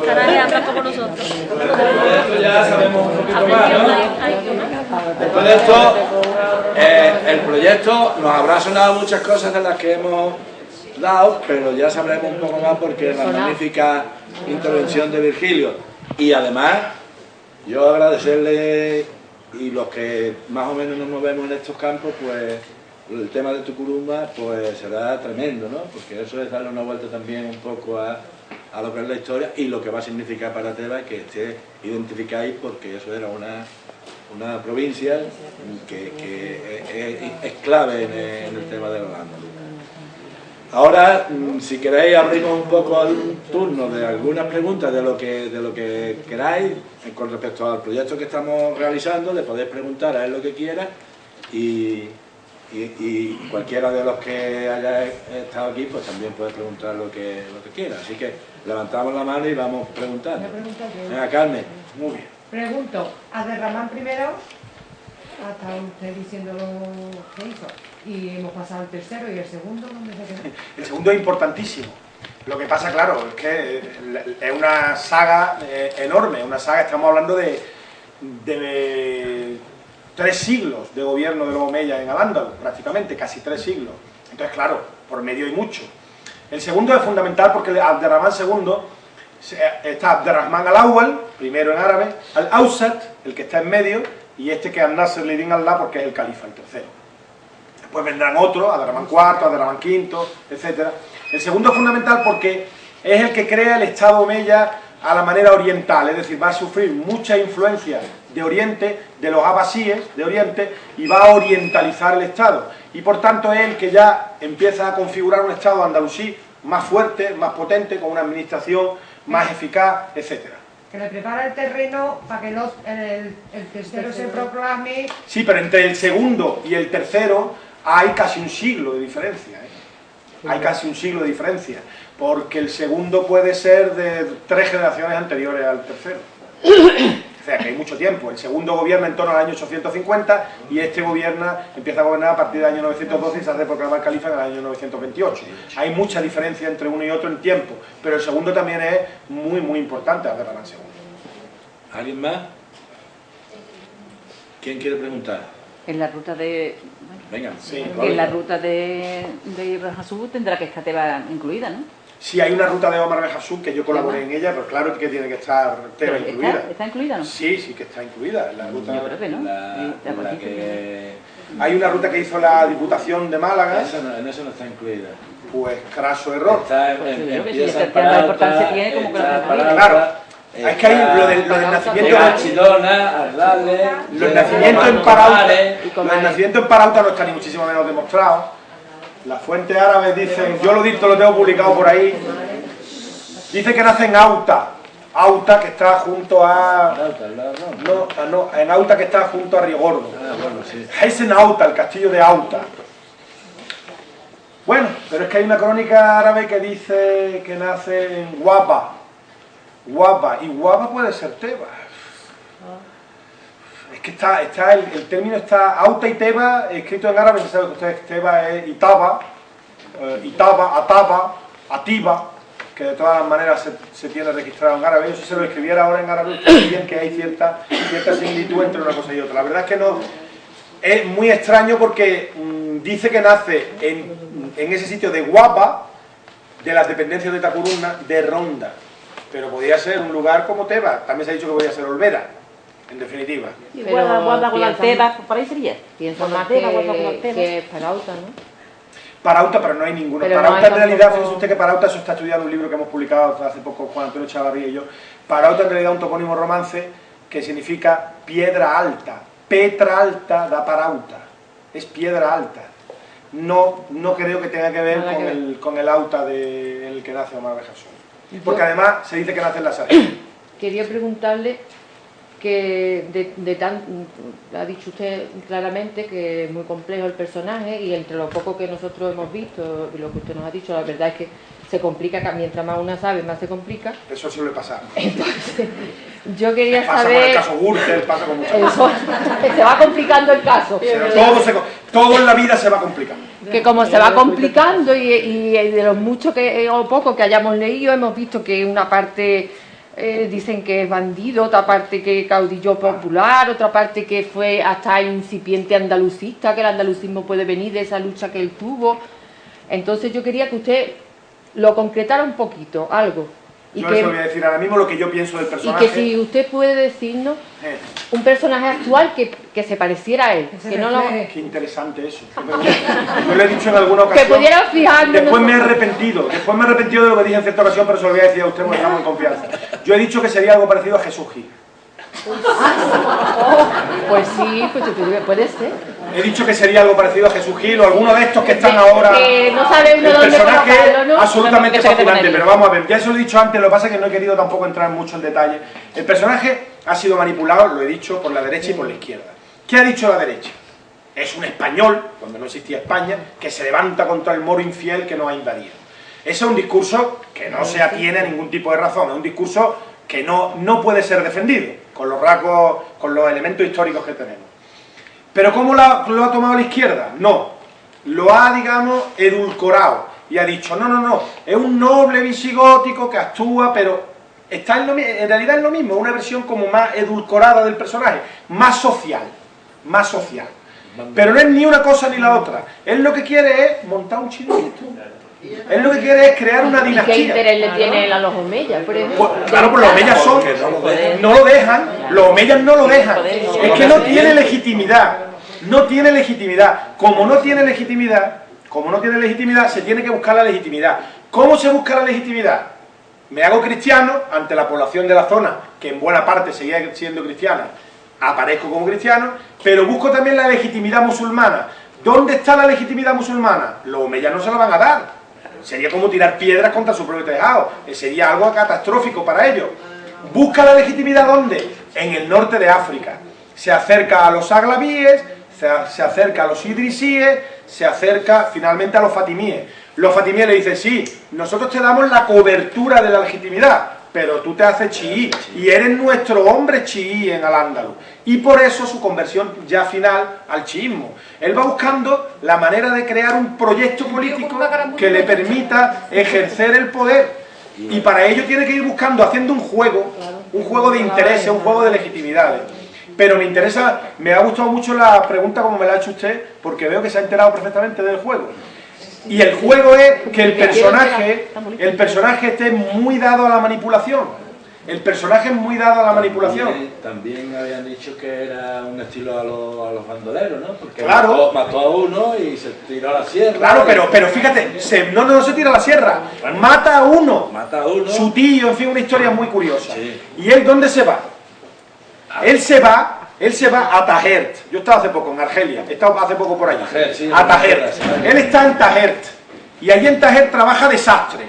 Canales habla como nosotros. Esto ya sabemos un poquito más, ¿no? Después de esto, el proyecto nos habrá sonado muchas cosas de las que hemos dado, pero ya sabremos un poco más porque la magnífica intervención de Virgilio. Y además, yo agradecerle, y los que más o menos nos movemos en estos campos, pues el tema de Tucurumba pues será tremendo, ¿no? Porque eso es darle una vuelta también un poco a lo que es la historia y lo que va a significar para Tebas que esté identificáis, porque eso era una provincia que es clave en el tema de los Al-Ándalus. Ahora, si queréis, abrimos un poco el turno de algunas preguntas de lo que queráis con respecto al proyecto que estamos realizando. Le podéis preguntar a él lo que quiera y cualquiera de los que haya estado aquí pues también puede preguntar lo que quiera. Así que levantamos la mano y vamos preguntando. Venga, Carmen. Muy bien. Pregunto, Abderramán primero, hasta usted diciendo lo que hizo, y hemos pasado al tercero y el segundo, ¿dónde se quedó? El segundo es importantísimo. Lo que pasa, claro, es que es una saga enorme, una saga, estamos hablando de 3 siglos de gobierno de los Omeyas en Al-Ándalus, prácticamente, casi 3 siglos. Entonces, claro, por medio hay mucho. El segundo es fundamental porque Abderramán II, está Abderrahman al-Awwal, primero en árabe, al-Awsat, el que está en medio, y este que es al-Nasr al-Din Allah, porque es el califa, el tercero. Después vendrán otros, Abderrahman IV, Abderrahman V, etc. El segundo es fundamental porque es el que crea el Estado Omeya a la manera oriental, es decir, va a sufrir mucha influencia de Oriente, de los abasíes de Oriente, y va a orientalizar el Estado. Y por tanto es el que ya empieza a configurar un Estado andalusí más fuerte, más potente, con una administración más eficaz, etc. Que le prepara el terreno para que el tercero se proclame... Sí, pero entre el segundo y el tercero hay casi un siglo de diferencia, ¿eh? Hay casi un siglo de diferencia, porque el segundo puede ser de 3 generaciones anteriores al tercero. O sea, que hay mucho tiempo. El segundo gobierna en torno al año 850 y este empieza a gobernar a partir del año 912 y se hace proclamar califa en el año 928. Hay mucha diferencia entre uno y otro en tiempo, pero el segundo también es muy, muy importante, Abderramán II. ¿Alguien más? ¿Quién quiere preguntar? En la ruta de... Venga, sí. En la ruta de Ibn Hasub tendrá que estar Tebas incluida, ¿no? Sí, hay una ruta de Omar Ben Hasub que yo colaboré en ella, pero claro que tiene que estar Tebas incluida. ¿Está incluida, no? Sí, sí que está incluida. En la ruta, yo creo que no. Hay una ruta que hizo la Diputación de Málaga. En eso no está incluida. Pues craso error. Está la importancia tiene como que la incluida. Claro. Es que hay lo del nacimiento de Chidona, Ardale, los nacimientos en Parauta no está ni muchísimo menos demostrado. Las fuentes árabes dicen, yo lo dicto, lo tengo publicado por ahí, dice que nace en Auta, Auta, que está junto a... Auta, al lado, no. No, en Auta, que está junto a Río Gordo. Ah, bueno, sí. Heisenauta, el castillo de Auta. Bueno, pero es que hay una crónica árabe que dice que nace en Guaba. Guaba, y Guaba puede ser Tebas. Es que el término está, Auta y Tebas, escrito en árabe, se sabe que ustedes Tebas es Itaba, Ataba, Atiba, que de todas las maneras se tiene registrado en árabe. Yo si se lo escribiera ahora en árabe, ustedes dirían que hay cierta similitud entre una cosa y otra. La verdad es que no, es muy extraño porque dice que nace en ese sitio de Guapa, de las dependencias de Tacuruna, de Ronda. Pero podía ser un lugar como Tebas, también se ha dicho que podía ser Olvera, en definitiva. Guarda con la Tebas, por ahí sería. Piensa más que es Parauta, ¿no? Parauta, pero no hay ninguno. Pero Parauta no hay en realidad, tampoco... fíjese usted que Parauta, eso está estudiado en un libro que hemos publicado hace poco Juan Antonio Chavarría y yo. Parauta en realidad es un topónimo romance que significa piedra alta. Petra alta da Parauta. Es piedra alta. No creo que tenga que ver con el auta del que nace Omar de Jesús. Porque además se dice que nace en la Sarina. Quería preguntarle que ha dicho usted claramente que es muy complejo el personaje y entre lo poco que nosotros hemos visto y lo que usted nos ha dicho, la verdad es que se complica, mientras más una sabe, más se complica. Eso suele pasar. Entonces, yo quería pasa saber... con el caso Gürtel, pasa con muchas cosas. Se va complicando el caso. Todo en la vida se va complicando. Que como se va complicando y de los muchos o pocos que hayamos leído, hemos visto que una parte dicen que es bandido, otra parte que caudillo popular, otra parte que fue hasta incipiente andalucista, que el andalucismo puede venir de esa lucha que él tuvo. Entonces yo quería que usted lo concretara un poquito, algo. Yo eso voy a decir ahora mismo lo que yo pienso del personaje. Y que si usted puede decirnos un personaje actual que se pareciera a él. Que no lo... Qué interesante eso. Yo lo he dicho en alguna ocasión. Que pudiera fijarnos. Después me he arrepentido de lo que dije en cierta ocasión, pero se lo voy a decir a usted porque estamos en confianza. Yo he dicho que sería algo parecido a Jesús Gil. Pues sí, pues puede ser. He dicho que sería algo parecido a Jesús Gil o alguno de estos que están ahora. No sabe uno el dónde personaje colocarlo, ¿no? absolutamente fascinante, pero vamos a ver, ya eso lo he dicho antes, lo que pasa es que no he querido tampoco entrar mucho en detalle. El personaje ha sido manipulado, lo he dicho, por la derecha y por la izquierda. ¿Qué ha dicho la derecha? Es un español, cuando no existía España, que se levanta contra el moro infiel que nos ha invadido. Ese es un discurso que no se atiene a ningún tipo de razón, es un discurso que no puede ser defendido, con los rasgos, con los elementos históricos que tenemos. ¿Pero cómo lo ha tomado la izquierda? No, lo ha, digamos, edulcorado y ha dicho, no, es un noble visigótico que actúa, pero está en realidad es lo mismo, es una versión como más edulcorada del personaje, más social. Pero no es ni una cosa ni la otra. Él lo que quiere es montar un chiringuito. Él lo que quiere es crear una dinastía. ¿Y qué interés le tiene a los omeyas, por ejemplo? Pues, claro, pues los omeyas no lo dejan, los omeyas no lo dejan. Es que no tiene legitimidad. Como no tiene legitimidad, se tiene que buscar la legitimidad. ¿Cómo se busca la legitimidad? Me hago cristiano ante la población de la zona, que en buena parte seguía siendo cristiana, aparezco como cristiano, pero busco también la legitimidad musulmana. ¿Dónde está la legitimidad musulmana? Los omeyas no se la van a dar. Sería como tirar piedras contra su propio tejado. Sería algo catastrófico para ellos. ¿Busca la legitimidad dónde? En el norte de África. Se acerca a los aglavíes, se acerca a los idrisíes, se acerca finalmente a los fatimíes. Los fatimíes le dicen, sí, nosotros te damos la cobertura de la legitimidad, pero tú te haces chií y eres nuestro hombre chií en Al-Ándalus. Y por eso su conversión ya final al chiismo. Él va buscando la manera de crear un proyecto político que le permita ejercer el poder. Y para ello tiene que ir buscando, haciendo un juego de intereses, un juego de legitimidades. Pero me ha gustado mucho la pregunta como me la ha hecho usted, porque veo que se ha enterado perfectamente del juego. Y el juego es que el personaje esté muy dado a la manipulación. El personaje es muy dado a la manipulación. También habían dicho que era un estilo a los bandoleros, ¿no? Porque claro, mató a uno y se tiró a la sierra. Claro, pero fíjate, no se tira a la sierra. Bueno, mata a uno. Su tío, en fin, una historia muy curiosa. Sí. ¿Y él dónde se va? Él se va a Tahert. Yo estaba hace poco en Argelia, he estado hace poco por allí. A Tahert. Él está en Tahert. Y allí en Tahert trabaja de sastre.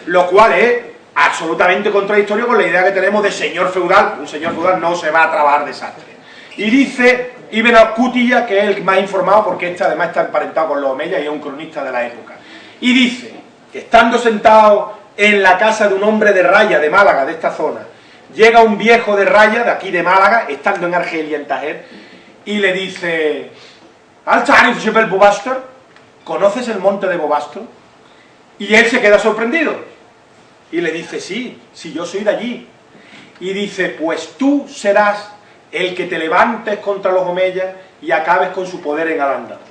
Lo cual es absolutamente contradictorio con la idea que tenemos de señor feudal. Un señor feudal no se va a trabajar desastre. Y dice Ibn al-Qutiyya, que es el más informado, porque este además está emparentado con los omeyas y es un cronista de la época. Y dice que estando sentado en la casa de un hombre de Raya, de Málaga, de esta zona, llega un viejo de Raya, de aquí de Málaga, estando en Argelia, en Tajer, y le dice: ¿Al ta'rif Jebel Bobastor? ¿Conoces el monte de Bobastor? Y él se queda sorprendido. Y le dice: sí, yo soy de allí. Y dice: pues tú serás el que te levantes contra los omeyas y acabes con su poder en Al-Ándalus.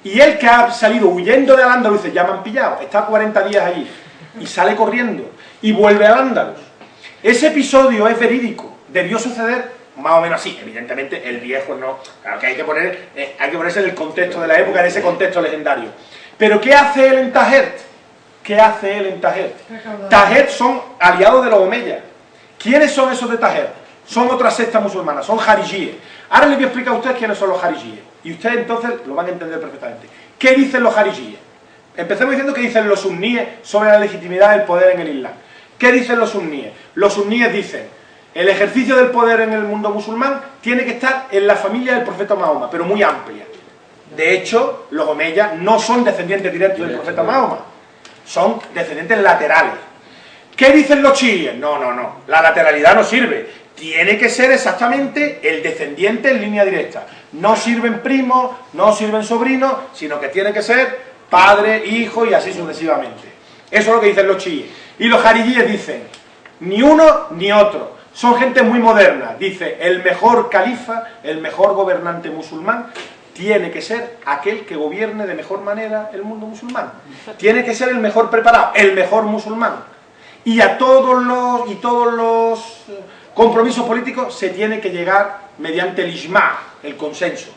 Y él, que ha salido huyendo de Al-Ándalus, dice: ya me han pillado, está 40 días allí. Y sale corriendo y vuelve a Al-Ándalus. Ese episodio es verídico, debió suceder más o menos así. Evidentemente el viejo no, claro que hay que ponerse en el contexto de la época, en ese contexto legendario. Pero ¿qué hace él en Tajer? ¿Qué hace él en Tajer? Tajer son aliados de los omeyas. ¿Quiénes son esos de Tajer? Son otra secta musulmana, son jarijíes. Ahora les voy a explicar a ustedes quiénes son los jarijíes. Y ustedes entonces lo van a entender perfectamente. ¿Qué dicen los jarijíes? Empecemos diciendo que dicen los suníes sobre la legitimidad del poder en el Islam. ¿Qué dicen los suníes? Los suníes dicen: el ejercicio del poder en el mundo musulmán tiene que estar en la familia del profeta Mahoma, pero muy amplia. De hecho, los omeyas no son descendientes directos del profeta Mahoma, son descendientes laterales. ¿Qué dicen los chiíes? No, la lateralidad no sirve. Tiene que ser exactamente el descendiente en línea directa. No sirven primos, no sirven sobrinos, sino que tiene que ser padre, hijo y así sucesivamente. Eso es lo que dicen los chiíes. Y los jarijíes dicen: ni uno ni otro. Son gente muy moderna. Dice: el mejor califa, el mejor gobernante musulmán, tiene que ser aquel que gobierne de mejor manera el mundo musulmán. Tiene que ser el mejor preparado, el mejor musulmán. Y a todos los compromisos políticos se tiene que llegar mediante el ijma, el consenso.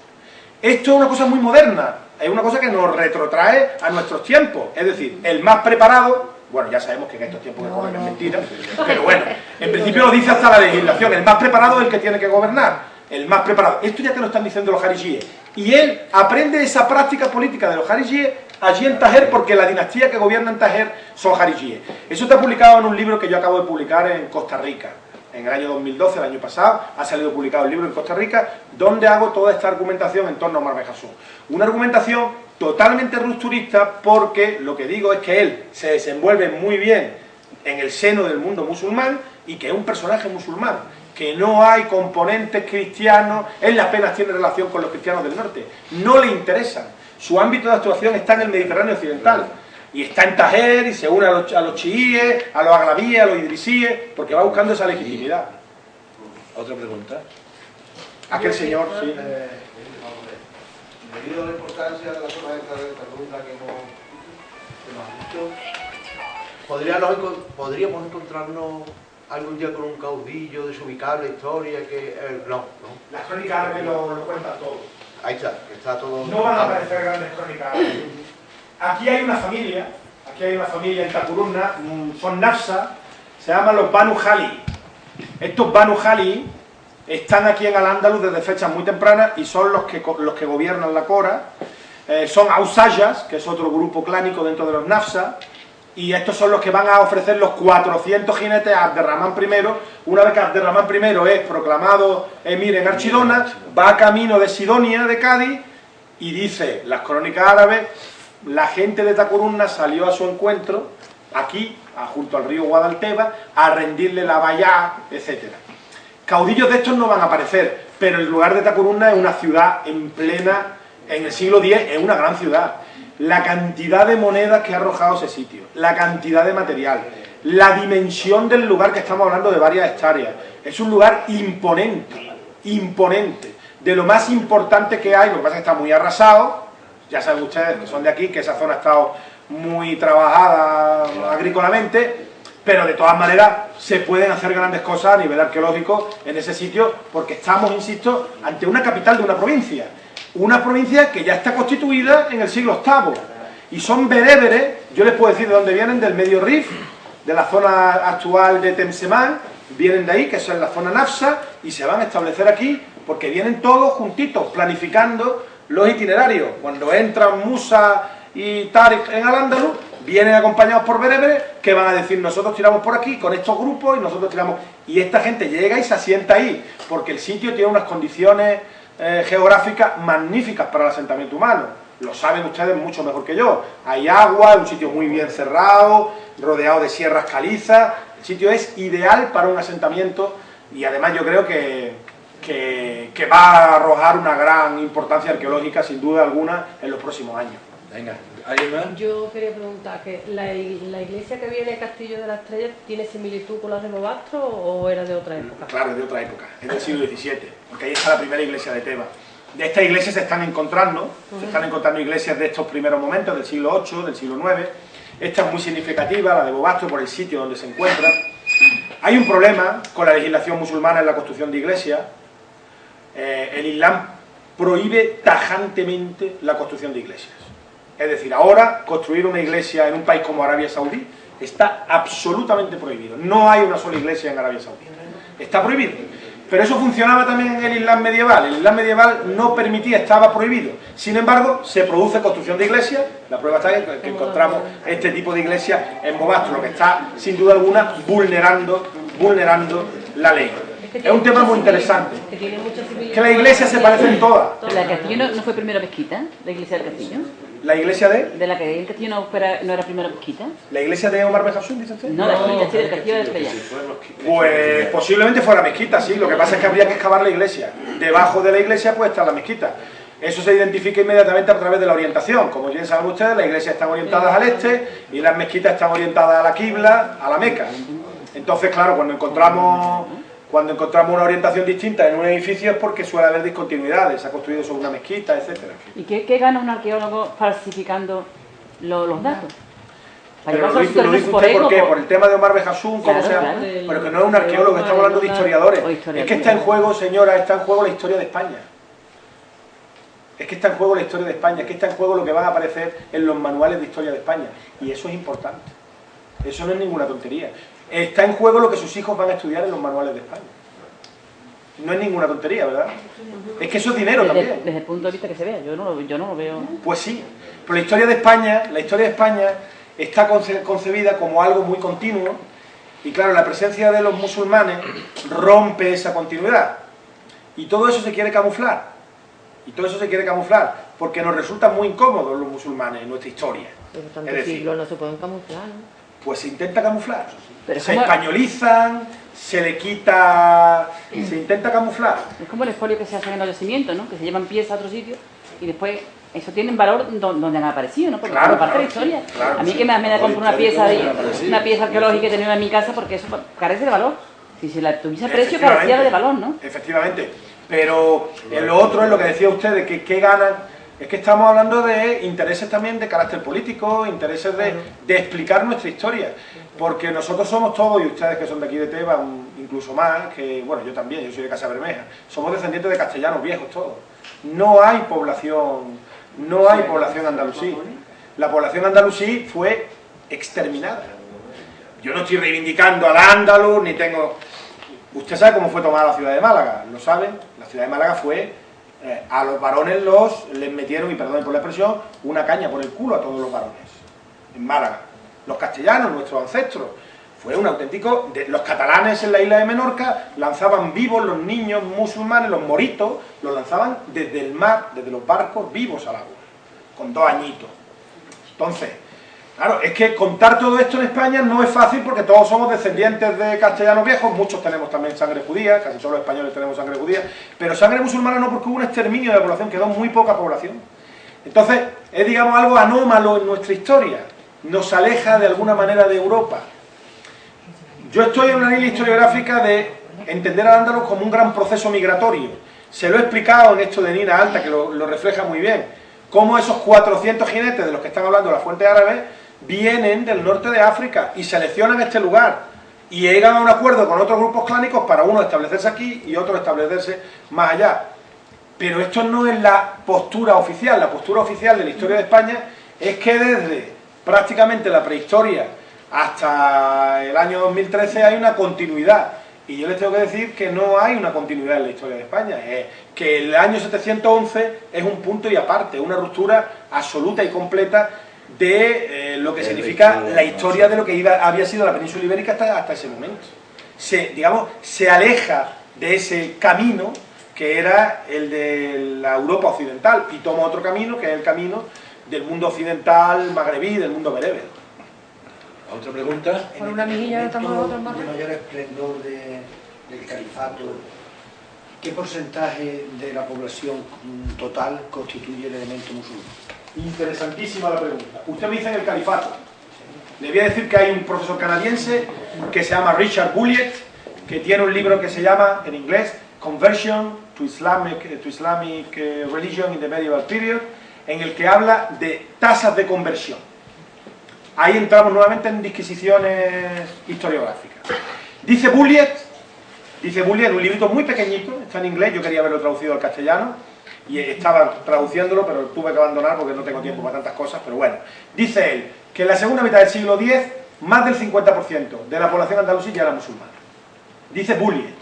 Esto es una cosa muy moderna, es una cosa que nos retrotrae a nuestros tiempos. Es decir, el más preparado, bueno, ya sabemos que en estos tiempos es mentira, pero bueno, en principio lo dice hasta la legislación: el más preparado es el que tiene que gobernar, el más preparado. Esto ya te lo están diciendo los jarijíes. Y él aprende esa práctica política de los jarijíes allí en Tajer, porque la dinastía que gobierna en Tajer son jarijíes. Eso está publicado en un libro que yo acabo de publicar en Costa Rica. En el año 2012, el año pasado, ha salido publicado el libro en Costa Rica, donde hago toda esta argumentación en torno a Omar Ben Hassún. Una argumentación totalmente rupturista, porque lo que digo es que él se desenvuelve muy bien en el seno del mundo musulmán y que es un personaje musulmán, que no hay componentes cristianos. Él apenas tiene relación con los cristianos del norte, no le interesan. Su ámbito de actuación está en el Mediterráneo occidental. Y está en Tajer y se une a los chiíes, a los aglavíes, a los idrisíes, porque va buscando esa legitimidad. Otra pregunta. Aquel señor, sí. Debido a la importancia de la zona de pregunta que hemos dicho, ¿podríamos encontrarnos algún día con un caudillo desubicado en la historia? No. Las crónicas árabes lo cuentan todo. Ahí está, que está todo... No van a aparecer grandes crónicas árabes. Aquí hay una familia en Taqurunna, son Nafsa, se llaman los Banu Jali. Estos Banu Jali están aquí en Al-Ándalus desde fechas muy tempranas y son los que gobiernan la Cora. Son Ausayas, que es otro grupo clánico dentro de los Nafsa, y estos son los que van a ofrecer los 400 jinetes a Abderramán I. Una vez que Abderramán I es proclamado emir en Archidona, va camino de Sidonia, de Cádiz, y dice las crónicas árabes: la gente de Taqurunna salió a su encuentro, aquí, junto al río Guadalteba, a rendirle la bayá, etc. Caudillos de estos no van a aparecer, pero el lugar de Taqurunna es una ciudad en el siglo X, es una gran ciudad. La cantidad de monedas que ha arrojado ese sitio, la cantidad de material, la dimensión del lugar, que estamos hablando de varias hectáreas, es un lugar imponente, de lo más importante que hay. Lo que pasa es que está muy arrasado. Ya saben ustedes que son de aquí, que esa zona ha estado muy trabajada agrícolamente, pero de todas maneras se pueden hacer grandes cosas a nivel arqueológico en ese sitio, porque estamos, insisto, ante una capital de una provincia que ya está constituida en el siglo VIII, y son bereberes. Yo les puedo decir de dónde vienen: del Medio Rif, de la zona actual de Temsemán, vienen de ahí, que es la zona Nafsa, y se van a establecer aquí, porque vienen todos juntitos, planificando los itinerarios. Cuando entran Musa y Tariq en Al-Ándalus, vienen acompañados por bereberes que van a decir nosotros tiramos por aquí con estos grupos y nosotros tiramos, y esta gente llega y se asienta ahí porque el sitio tiene unas condiciones geográficas magníficas para el asentamiento humano. Lo saben ustedes mucho mejor que yo. Hay agua, es un sitio muy bien cerrado, rodeado de sierras calizas. El sitio es ideal para un asentamiento y además yo creo que va a arrojar una gran importancia arqueológica, sin duda alguna, en los próximos años. Venga, ¿alguien más? Yo quería preguntar, que ¿la iglesia que viene de Castillo de la Estrella tiene similitud con la de Bobastro o era de otra época? Claro, es de otra época, es del siglo XVII, porque ahí está la primera iglesia de Tebas. De esta iglesia se están encontrando iglesias de estos primeros momentos, del siglo VIII, del siglo IX. Esta es muy significativa, la de Bobastro, por el sitio donde se encuentra. Hay un problema con la legislación musulmana en la construcción de iglesias. El Islam prohíbe tajantemente la construcción de iglesias. Es decir, ahora construir una iglesia en un país como Arabia Saudí está absolutamente prohibido. No hay una sola iglesia en Arabia Saudí. Está prohibido. Pero eso funcionaba también en el Islam medieval. El Islam medieval no permitía, estaba prohibido. Sin embargo, se produce construcción de iglesias. La prueba está en que encontramos este tipo de iglesias en Bobastro, lo que está, sin duda alguna, vulnerando la ley. Es un tema muy interesante. Que las iglesias se parecen todas. ¿La de Castillo no fue primero mezquita? ¿La iglesia del Castillo? ¿La iglesia de? ¿De la que el Castillo no era primero mezquita? ¿La iglesia de Omar Ben Hafsun, dice usted? No, la mezquita, sí, del Castillo de Estrella. Pues posiblemente fuera mezquita, sí. Lo que pasa es que habría que excavar la iglesia. Debajo de la iglesia pues está la mezquita. Eso se identifica inmediatamente a través de la orientación. Como bien saben ustedes, las iglesias están orientadas al este y las mezquitas están orientadas a la Qibla, a la Meca. Entonces, claro, cuando encontramos una orientación distinta en un edificio es porque suele haber discontinuidades, se ha construido sobre una mezquita, etcétera. ¿Y qué gana un arqueólogo falsificando los datos? Pero lo dice usted por qué, por el tema de Omar Ben Hafsun, como sea, claro. Pero que no es un arqueólogo, estamos hablando de historiadores. Es que está en juego, señora, está en juego la historia de España. Es que está en juego la historia de España, es que está en juego lo que van a aparecer en los manuales de historia de España. Y eso es importante. Eso no es ninguna tontería. Está en juego lo que sus hijos van a estudiar en los manuales de España. No es ninguna tontería, ¿verdad? Es que eso es dinero también. Desde el punto de vista que se vea, yo no lo veo. Pues sí, pero la historia de España está concebida como algo muy continuo y claro, la presencia de los musulmanes rompe esa continuidad. Y todo eso se quiere camuflar. Porque nos resultan muy incómodos los musulmanes en nuestra historia. Pero tantos siglos no se pueden camuflar, ¿no? Pues se intenta camuflar. Pero se españolizan, se le quita, se intenta camuflar. Es como el expolio que se hace en los yacimientos, ¿no? Que se llevan piezas a otro sitio y después eso tiene valor donde han aparecido, ¿no? Porque claro, parte de la historia. Claro, a mí que me da comprar una pieza arqueológica que tenía en mi casa porque eso carece de valor. Si la tuviese precio, careciera de valor, ¿no? Efectivamente. Pero lo otro es lo que decía usted de que qué ganan. Es que estamos hablando de intereses también de carácter político, intereses de explicar nuestra historia. Porque nosotros somos todos, y ustedes que son de aquí de Tebas, incluso más, que bueno, yo también, yo soy de Casa Bermeja, somos descendientes de castellanos viejos todos. No hay población andalusí. La población andalusí fue exterminada. Yo no estoy reivindicando al andaluz, ni tengo... Usted sabe cómo fue tomada la ciudad de Málaga, ¿lo saben? La ciudad de Málaga fue... a los varones les metieron, y perdonen por la expresión, una caña por el culo a todos los varones. En Málaga. Los castellanos, nuestros ancestros. Fue un auténtico... Los catalanes en la isla de Menorca lanzaban vivos los niños musulmanes, los moritos, los lanzaban desde el mar, desde los barcos vivos al agua. Con 2 añitos. Entonces... Claro, es que contar todo esto en España no es fácil porque todos somos descendientes de castellanos viejos, muchos tenemos también sangre judía, casi todos los españoles tenemos sangre judía, pero sangre musulmana no, porque hubo un exterminio de la población, quedó muy poca población. Entonces, es digamos algo anómalo en nuestra historia, nos aleja de alguna manera de Europa. Yo estoy en una línea historiográfica de entender al Andaluz como un gran proceso migratorio. Se lo he explicado en esto de Nina Alta, que lo refleja muy bien, cómo esos 400 jinetes de los que están hablando las fuentes árabes vienen del norte de África y seleccionan este lugar y llegan a un acuerdo con otros grupos clánicos para uno establecerse aquí y otro establecerse más allá. Pero esto no es la postura oficial. La postura oficial de la historia de España es que desde prácticamente la prehistoria hasta el año 2013 hay una continuidad. Y yo les tengo que decir que no hay una continuidad en la historia de España. Que el año 711 es un punto y aparte, una ruptura absoluta y completa de lo que significa la historia de lo que había sido la península ibérica hasta ese momento. Se aleja de ese camino que era el de la Europa occidental y toma otro camino que es el camino del mundo occidental magrebí, del mundo bereber. ¿Otra pregunta? Por una mejilla no tomamos otra más. De mayor esplendor del califato, ¿qué porcentaje de la población total constituye el elemento musulmán? Interesantísima la pregunta. Usted me dice en el califato. Le voy a decir que hay un profesor canadiense que se llama Richard Bulliet, que tiene un libro que se llama, en inglés, Conversion to Islamic Religion in the Medieval Period, en el que habla de tasas de conversión. Ahí entramos nuevamente en disquisiciones historiográficas. Dice Bulliet, un librito muy pequeñito, está en inglés, yo quería haberlo traducido al castellano, y estaba traduciéndolo, pero tuve que abandonar porque no tengo tiempo para tantas cosas, pero bueno. Dice él que en la segunda mitad del siglo X, más del 50% de la población andalusí ya era musulmana. Dice Bulliet,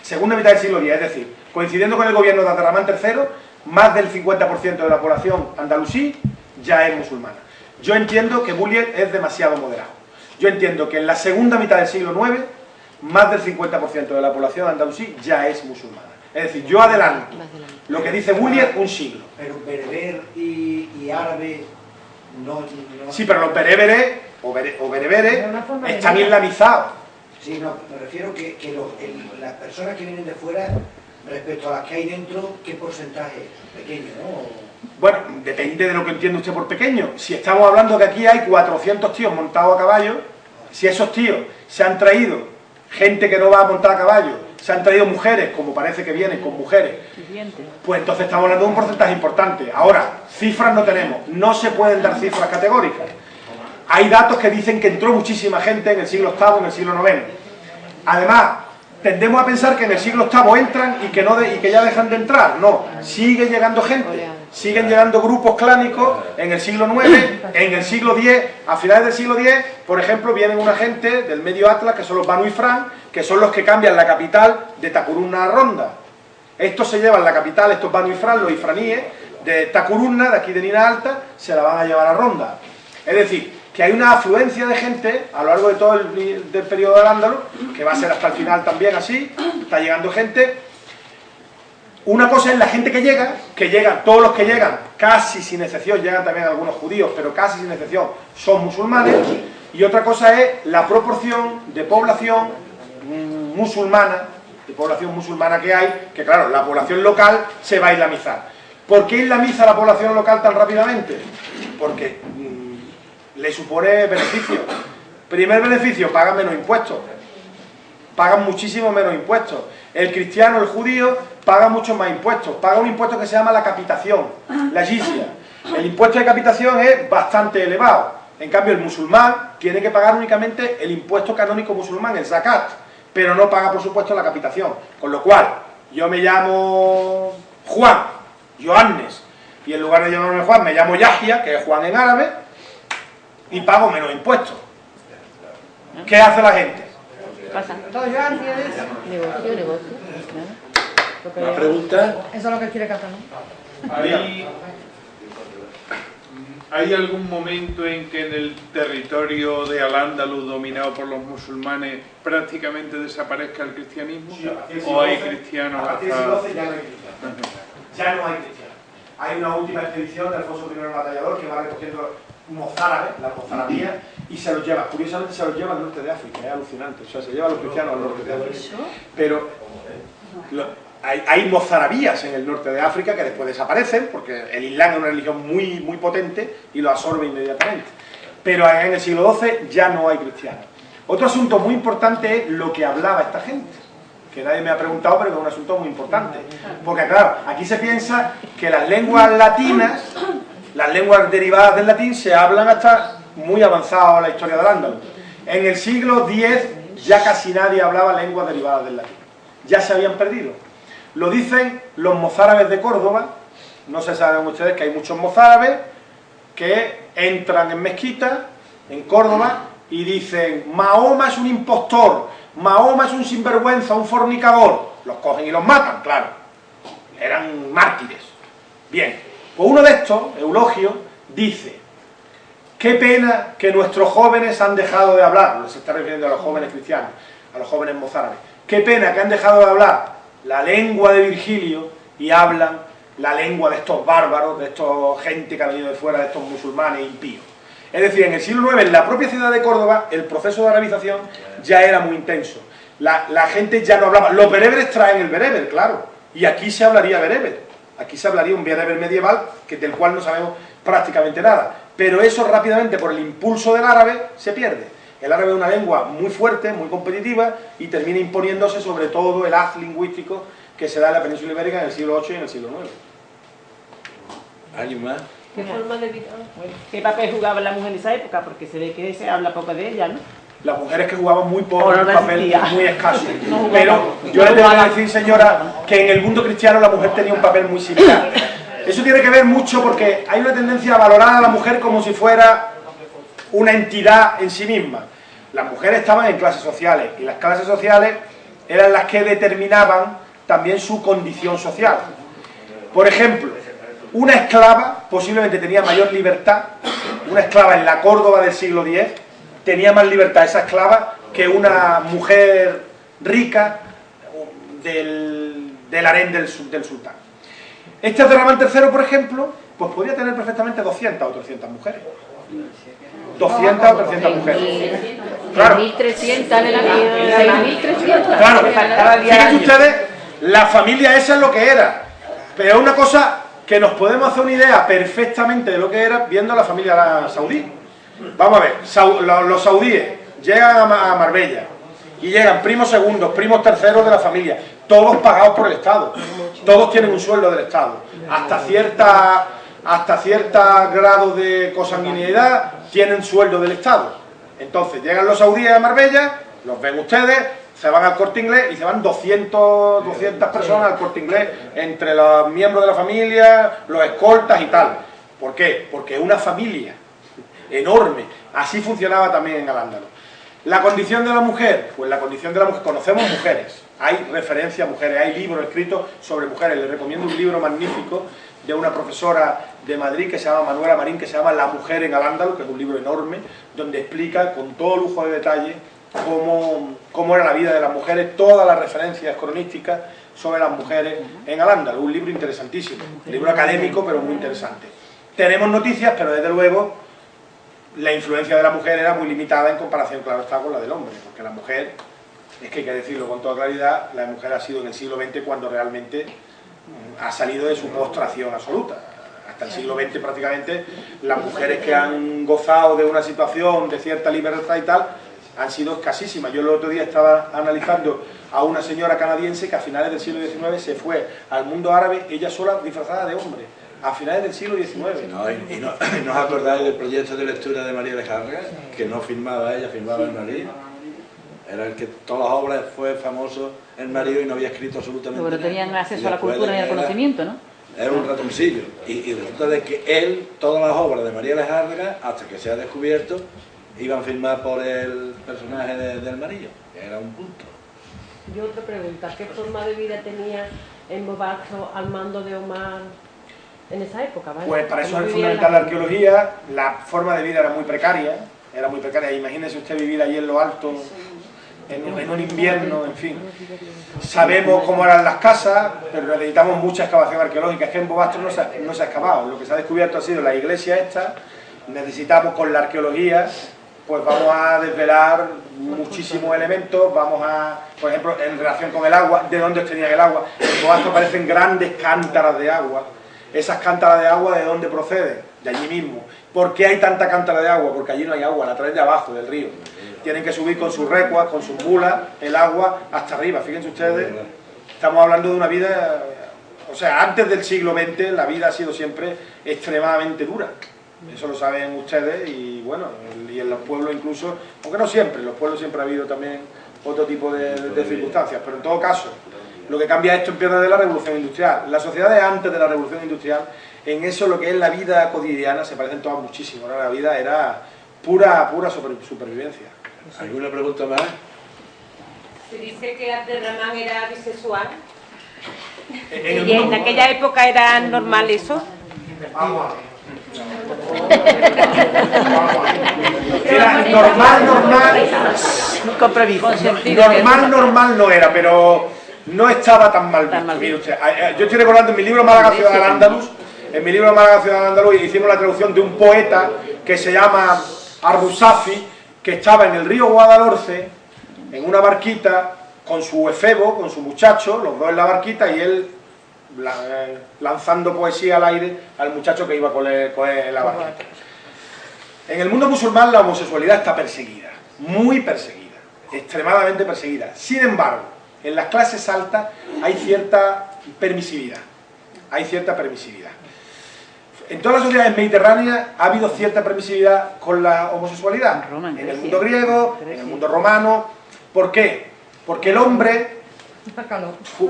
segunda mitad del siglo X, es decir, coincidiendo con el gobierno de Abderramán III, más del 50% de la población andalusí ya es musulmana. Yo entiendo que Bulliet es demasiado moderado. Yo entiendo que en la segunda mitad del siglo IX, más del 50% de la población andalusí ya es musulmana. Es decir, yo adelanto lo que dice Bulliet un siglo. Pero bereber y árabe no... Sí, pero los bereberes o bereberes están islamizados. Sí, no, me refiero que las personas que vienen de fuera, respecto a las que hay dentro, ¿qué porcentaje? Pequeño, ¿no? Bueno, depende de lo que entiende usted por pequeño. Si estamos hablando que aquí hay 400 tíos montados a caballo, si esos tíos se han traído gente que no va a montar a caballo, se han traído mujeres, como parece que vienen con mujeres, pues entonces estamos hablando de un porcentaje importante. Ahora, cifras no tenemos, no se pueden dar cifras categóricas. Hay datos que dicen que entró muchísima gente en el siglo VIII, en el siglo IX. Además, tendemos a pensar que en el siglo VIII entran y que ya dejan de entrar. No, sigue llegando gente, siguen llegando grupos clánicos en el siglo IX, en el siglo X, a finales del siglo X, por ejemplo, vienen una gente del medio Atlas, que son los Banu Ifrán, que son los que cambian la capital de Takurunna a Ronda. Estos se llevan la capital, estos Banu Ifrán, los ifraníes, de Takurunna, de aquí de Nina Alta, se la van a llevar a Ronda. Es decir, que hay una afluencia de gente a lo largo de todo del periodo del Ándalus, que va a ser hasta el final también así, está llegando gente. Una cosa es la gente que llegan, todos los que llegan, casi sin excepción, llegan también algunos judíos, pero casi sin excepción son musulmanes, y otra cosa es la proporción de población musulmana, que hay, que claro, la población local se va a islamizar. ¿Por qué islamiza la población local tan rápidamente? Porque le supone beneficio. Primer beneficio, pagan menos impuestos. Pagan muchísimo menos impuestos. El cristiano, el judío, paga mucho más impuestos. Paga un impuesto que se llama la capitación, la jizya. El impuesto de capitación es bastante elevado. En cambio, el musulmán tiene que pagar únicamente el impuesto canónico musulmán, el zakat, pero no paga, por supuesto, la capitación. Con lo cual, yo me llamo Juan, Johannes, y en lugar de llamarme Juan, me llamo Yahya, que es Juan en árabe, y pago menos impuestos. ¿Qué hace la gente? Negocio. ¿Una pregunta? Eso es lo que quiere Cata, ¿no? ¿Hay algún momento en que en el territorio de Al-Ándalus dominado por los musulmanes prácticamente desaparezca el cristianismo? ¿O hay cristianos hasta...? A partir del siglo XII ya no hay cristianos. Ya no hay cristianos. Hay una última expedición de Alfonso I el Batallador que va recogiendo mozárabes, las mozarabías, y se los lleva. Curiosamente se los lleva al norte de África, es alucinante. O sea, se lleva a los cristianos al norte de África. Pero hay mozarabías en el norte de África que después desaparecen, porque el Islam es una religión muy, muy potente y lo absorbe inmediatamente. Pero en el siglo XII ya no hay cristianos. Otro asunto muy importante es lo que hablaba esta gente, que nadie me ha preguntado, pero que es un asunto muy importante. Porque claro, aquí se piensa que las lenguas latinas, las lenguas derivadas del latín, se hablan hasta muy avanzado en la historia del Ándalus. En el siglo X ya casi nadie hablaba lenguas derivadas del latín. Ya se habían perdido. Lo dicen los mozárabes de Córdoba. No se saben ustedes que hay muchos mozárabes que entran en mezquitas, en Córdoba, y dicen: Mahoma es un impostor, Mahoma es un sinvergüenza, un fornicador. Los cogen y los matan, claro. Eran mártires. Bien, pues uno de estos, Eulogio, dice Qué pena que nuestros jóvenes han dejado de hablar, se está refiriendo a los jóvenes cristianos, a los jóvenes mozárabes. Qué pena que han dejado de hablar la lengua de Virgilio y hablan la lengua de estos bárbaros, de esta gente que ha venido de fuera, de estos musulmanes impíos. Es decir, en el siglo IX, en la propia ciudad de Córdoba, el proceso de arabización ya era muy intenso. La gente ya no hablaba. Los bereberes traen el bereber, claro, y aquí se hablaría bereber. Aquí se hablaría un bereber medieval del cual no sabemos prácticamente nada. Pero eso rápidamente, por el impulso del árabe, se pierde. El árabe es una lengua muy fuerte, muy competitiva, y termina imponiéndose sobre todo el haz lingüístico que se da en la península ibérica en el siglo VIII y en el siglo IX. ¿Alguien más? ¿Qué forma de vida? ¿Qué papel jugaba la mujer en esa época? Porque se ve que se habla poco de ella, ¿no? Las mujeres que jugaban muy poco, no un papel existía. muy escaso. No Pero yo les tengo que decir, señora, que en el mundo cristiano la mujer tenía un papel muy similar. Eso tiene que ver mucho porque hay una tendencia a valorar a la mujer como si fuera una entidad en sí misma. Las mujeres estaban en clases sociales, y las clases sociales eran las que determinaban también su condición social. Por ejemplo, una esclava posiblemente tenía mayor libertad, una esclava en la Córdoba del siglo X tenía más libertad esa esclava que una mujer rica del harén del sultán. Este Abderramán III, por ejemplo, pues podría tener perfectamente 200 o 300 mujeres. 200 o 300 mujeres. Claro. 1.300 de la vida, 6.300. Claro, fíjense ustedes, la familia esa es lo que era. Pero es una cosa que nos podemos hacer una idea perfectamente de lo que era viendo la familia saudí. Vamos a ver, los saudíes llegan a Marbella y llegan primos segundos, primos terceros de la familia, todos pagados por el Estado, todos tienen un sueldo del Estado, hasta cierto grado de consanguinidad tienen sueldo del Estado. Entonces llegan los saudíes a Marbella, los ven ustedes, se van al Corte Inglés y se van 200 personas al Corte Inglés, entre los miembros de la familia, los escoltas y tal. ¿Por qué? Porque es una familia enorme. Así funcionaba también en Al-Ándalus. La condición de la mujer, pues la condición de la mujer, conocemos mujeres, hay referencia a mujeres, hay libros escritos sobre mujeres. Les recomiendo un libro magnífico de una profesora de Madrid que se llama Manuela Marín, que se llama La mujer en Al-Ándalus, que es un libro enorme, donde explica con todo lujo de detalle cómo era la vida de las mujeres, todas las referencias cronísticas sobre las mujeres en Al-Ándalus. Un libro interesantísimo, un libro académico pero muy interesante. Tenemos noticias, pero desde luego la influencia de la mujer era muy limitada en comparación, claro está, con la del hombre, porque la mujer, es que hay que decirlo con toda claridad, la mujer ha sido en el siglo XX cuando realmente ha salido de su postración absoluta. Hasta el siglo XX prácticamente las mujeres que han gozado de una situación de cierta libertad y tal han sido escasísimas. Yo el otro día estaba analizando a una señora canadiense que a finales del siglo XIX se fue al mundo árabe, ella sola disfrazada de hombre, a finales del siglo XIX. ¿No os acordáis del proyecto de lectura de María Alejandra? Que no firmaba ella, firmaba el marido. Era el que todas las obras fue famoso el marido y no había escrito absolutamente nada. Pero tenían acceso a la cultura y al conocimiento, ¿no? Era un ratoncillo. Y resulta de que él, todas las obras de María Alejandra, hasta que se ha descubierto, iban firmadas por el personaje del marido. Era un punto. Y otra pregunta, ¿qué forma de vida tenía en Bobastro al mando de Omar en esa época? ¿Vale? Pues para eso es fundamental la arqueología. La forma de vida era muy precaria, imagínese usted vivir allí en lo alto, en un invierno, en fin. Sabemos cómo eran las casas, pero necesitamos mucha excavación arqueológica. Es que en Bobastro no se ha excavado, lo que se ha descubierto ha sido la iglesia esta. Necesitamos con la arqueología, pues vamos a desvelar muchísimos elementos, por ejemplo, en relación con el agua, de dónde obtenían el agua. En Bobastro aparecen grandes cántaras de agua. Esas cántaras de agua, ¿de dónde proceden? De allí mismo. ¿Por qué hay tanta cántara de agua? Porque allí no hay agua, la traen de abajo, del río. Tienen que subir con sus recuas, con sus mulas, el agua hasta arriba. Fíjense ustedes, estamos hablando de una vida, o sea, antes del siglo XX la vida ha sido siempre extremadamente dura. Eso lo saben ustedes y bueno, y en los pueblos incluso, aunque no siempre, en los pueblos siempre ha habido también otro tipo de circunstancias, pero en todo caso, lo que cambia esto empieza de la revolución industrial. Las sociedades antes de la revolución industrial, en eso lo que es la vida cotidiana, se parecen todas muchísimo, ¿no? La vida era pura supervivencia. ¿Alguna pregunta más? Se dice que Abderramán era bisexual. ¿Y en aquella época era normal eso? Vamos a ver. Era normal no era, pero no estaba tan mal visto. Mire usted, yo estoy recordando en mi libro Málaga Ciudad Al-Ándalus, hicimos la traducción de un poeta que se llama Arrusafi, que estaba en el río Guadalhorce, en una barquita, con su efebo, con su muchacho, los dos en la barquita, y él lanzando poesía al aire al muchacho que iba con él en la barquita. En el mundo musulmán la homosexualidad está perseguida, muy perseguida, extremadamente perseguida. Sin embargo, en las clases altas hay cierta permisividad, En todas las sociedades mediterráneas ha habido cierta permisividad con la homosexualidad. En el mundo griego, en el mundo romano. ¿Por qué? Porque el hombre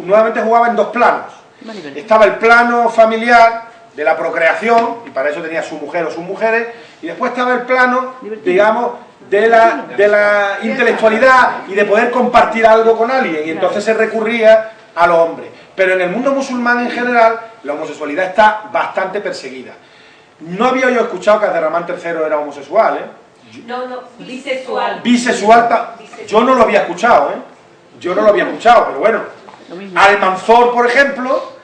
nuevamente jugaba en dos planos. Estaba el plano familiar de la procreación, y para eso tenía su mujer o sus mujeres, y después estaba el plano, digamos, de la intelectualidad y de poder compartir algo con alguien, y entonces se recurría a los hombres. Pero en el mundo musulmán en general, la homosexualidad está bastante perseguida. No había yo escuchado que Abderramán III era homosexual, No, bisexual. Bisexual, yo no lo había escuchado, pero bueno. Almanzor, por ejemplo,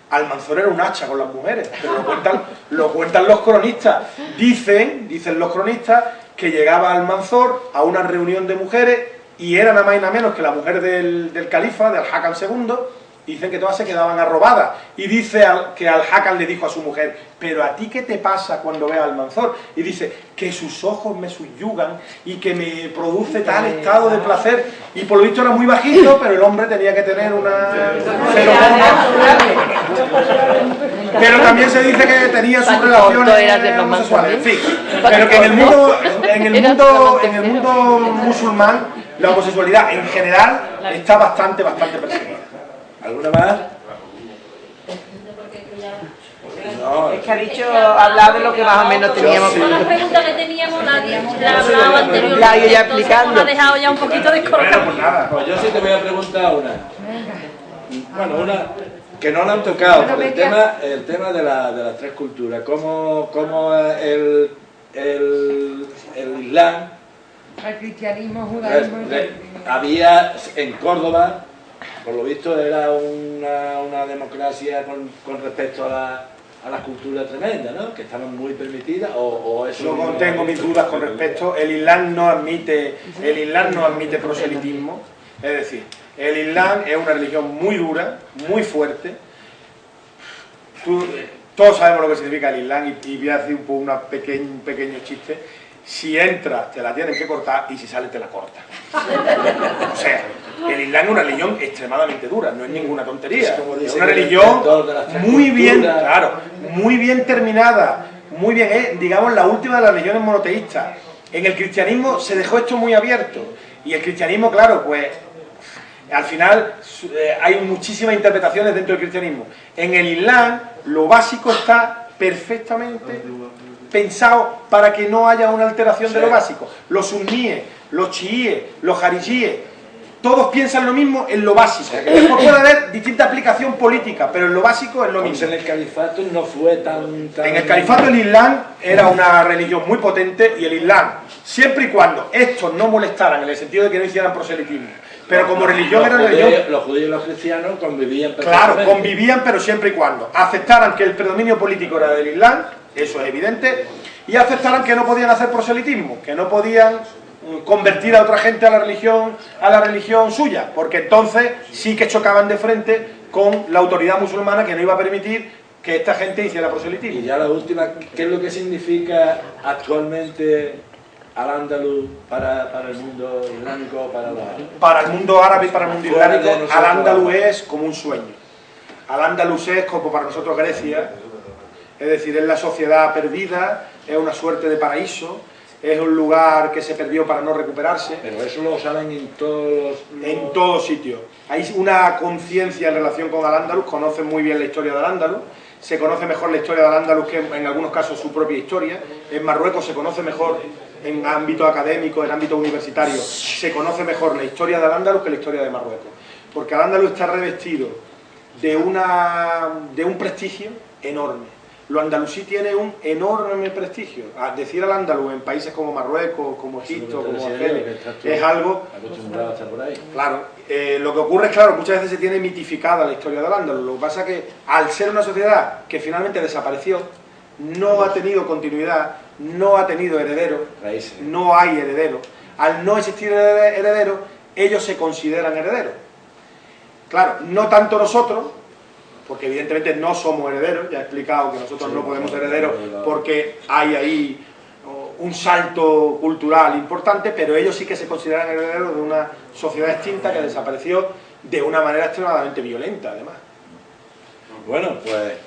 Almanzor era un hacha con las mujeres, pero lo cuentan los cronistas. Dicen los cronistas que llegaba Almanzor a una reunión de mujeres y era nada más y nada menos que la mujer del califa, de Al-Hakam II, y dicen que todas se quedaban arrobadas. Y dice que Al-Hakam le dijo a su mujer: ¿pero a ti qué te pasa cuando ves a Almanzor? Y dice: que sus ojos me subyugan y que me produce tal estado de placer. Y por lo visto era muy bajito, pero el hombre tenía que tener una feromona. Pero también se dice que tenía sus relaciones homosexuales. En fin, pero que en el mundo musulmán la homosexualidad en general está bastante perseguida. ¿Alguna más? No, es que ha hablado de lo que más o menos teníamos. La pregunta que teníamos la hablaba anteriormente. La iba ya explicando. Me ha dejado ya un poquito descolocado. Pues nada, pues yo sí te voy a preguntar una. Bueno, una que no la han tocado, por el tema de las tres culturas. ¿Cómo el Islam, el cristianismo, judaísmo, había en Córdoba, por lo visto era una democracia con respecto a la cultura tremenda, ¿no? Que estaban muy permitidas, o eso... Yo tengo mis dudas con respecto. El Islam no admite proselitismo, es decir, el Islam es una religión muy dura, muy fuerte. Todos sabemos lo que significa el Islam, y voy a decir un pequeño chiste. Si entras te la tienen que cortar, y si sales te la cortan. O sea, el Islam es una religión extremadamente dura, no es ninguna tontería. Es una religión muy bien terminada, muy bien, digamos, la última de las religiones monoteístas. En el cristianismo se dejó esto muy abierto, y el cristianismo, claro, pues al final hay muchísimas interpretaciones dentro del cristianismo. En el Islam lo básico está perfectamente pensado para que no haya una alteración de lo básico. Los suníes, los chiíes, los jarisíes, todos piensan lo mismo en lo básico. Después puede haber distinta aplicación política, pero en lo básico es lo mismo. En el califato no fue tan... En el califato el Islam era una religión muy potente, y el Islam, siempre y cuando estos no molestaran, en el sentido de que no hicieran proselitismo, pero como religión era religión... Los judíos y los cristianos convivían perfectamente. Claro, convivían, pero siempre y cuando aceptaran que el predominio político era del Islam, eso es evidente, y aceptaran que no podían hacer proselitismo, que no podían convertir a otra gente a la religión suya, porque entonces sí que chocaban de frente con la autoridad musulmana, que no iba a permitir que esta gente hiciera proselitismo. Y ya la última, ¿qué es lo que significa actualmente Al-Ándalus para el mundo islámico, para el mundo árabe y para el mundo islámico? Al-Ándalus es como un sueño. Al-Ándalus es como para nosotros Grecia, es decir, es la sociedad perdida, es una suerte de paraíso, es un lugar que se perdió para no recuperarse. Pero eso lo saben en todos sitios. Hay una conciencia en relación con Al-Ándalus, conocen muy bien la historia de Al-Ándalus, se conoce mejor la historia de Al-Ándalus que en algunos casos su propia historia. En Marruecos se conoce mejor, en ámbito académico, en ámbito universitario, se conoce mejor la historia de Al-Ándalus que la historia de Marruecos. Porque Al-Ándalus está revestido de un prestigio enorme. Lo andalusí tiene un enorme prestigio. A decir al andaluz en países como Marruecos, como Egipto, como Argelia, es algo... acostumbrado a estar por ahí. Claro, lo que ocurre es, claro, muchas veces se tiene mitificada la historia del andaluz. Lo que pasa es que, al ser una sociedad que finalmente desapareció, no ha tenido continuidad, no ha tenido herederos, no hay herederos. Al no existir herederos, ellos se consideran herederos. Claro, no tanto nosotros, porque evidentemente no somos herederos, ya he explicado que nosotros no podemos ser herederos porque hay ahí un salto cultural importante, pero ellos sí que se consideran herederos de una sociedad extinta que desapareció de una manera extremadamente violenta, además. Bueno, pues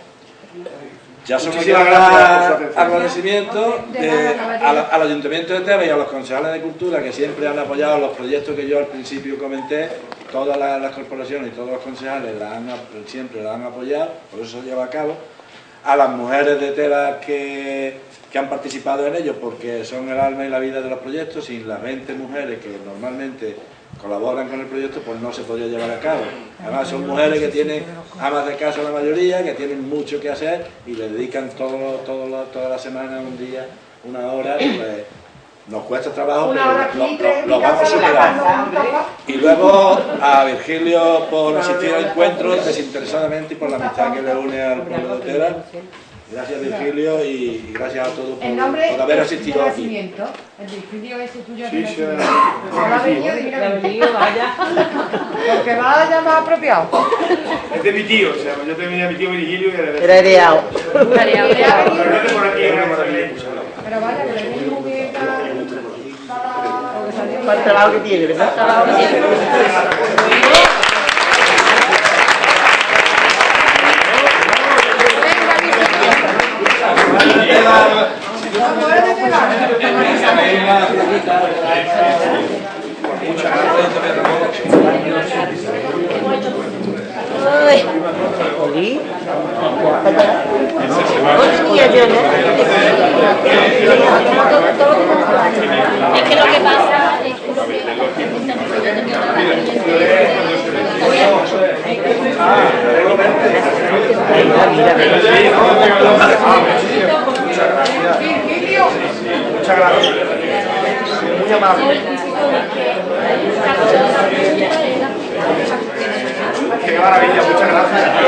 ya son Muchísimas gracias por su atención. agradecimiento al Ayuntamiento de Tebas y a los concejales de Cultura que siempre han apoyado los proyectos que yo al principio comenté. Todas las corporaciones y todos los concejales siempre la han apoyado, por eso se lleva a cabo. A las mujeres de Tebas que han participado en ello, porque son el alma y la vida de los proyectos. Sin las 20 mujeres que normalmente colaboran con el proyecto, pues no se podría llevar a cabo. Además son mujeres que tienen amas de casa la mayoría, que tienen mucho que hacer y le dedican toda la semana, un día, una hora, pues nos cuesta trabajo, pero lo vamos a superar. Y luego a Virgilio por asistir al encuentro desinteresadamente y por la amistad que le une al pueblo de Tebas. Gracias Virgilio y gracias a todos por haber asistido aquí. El Virgilio ese tuyo Sí, sí, porque vaya más apropiado. es de mi tío, o sea, yo tenía a mi tío Virgilio y Era heredado. Pero vaya, que le digo que Para el trabajo que tiene, ¿verdad? Es que lo que pasa es Muchas gracias. Muy amable. Qué maravilla, muchas gracias.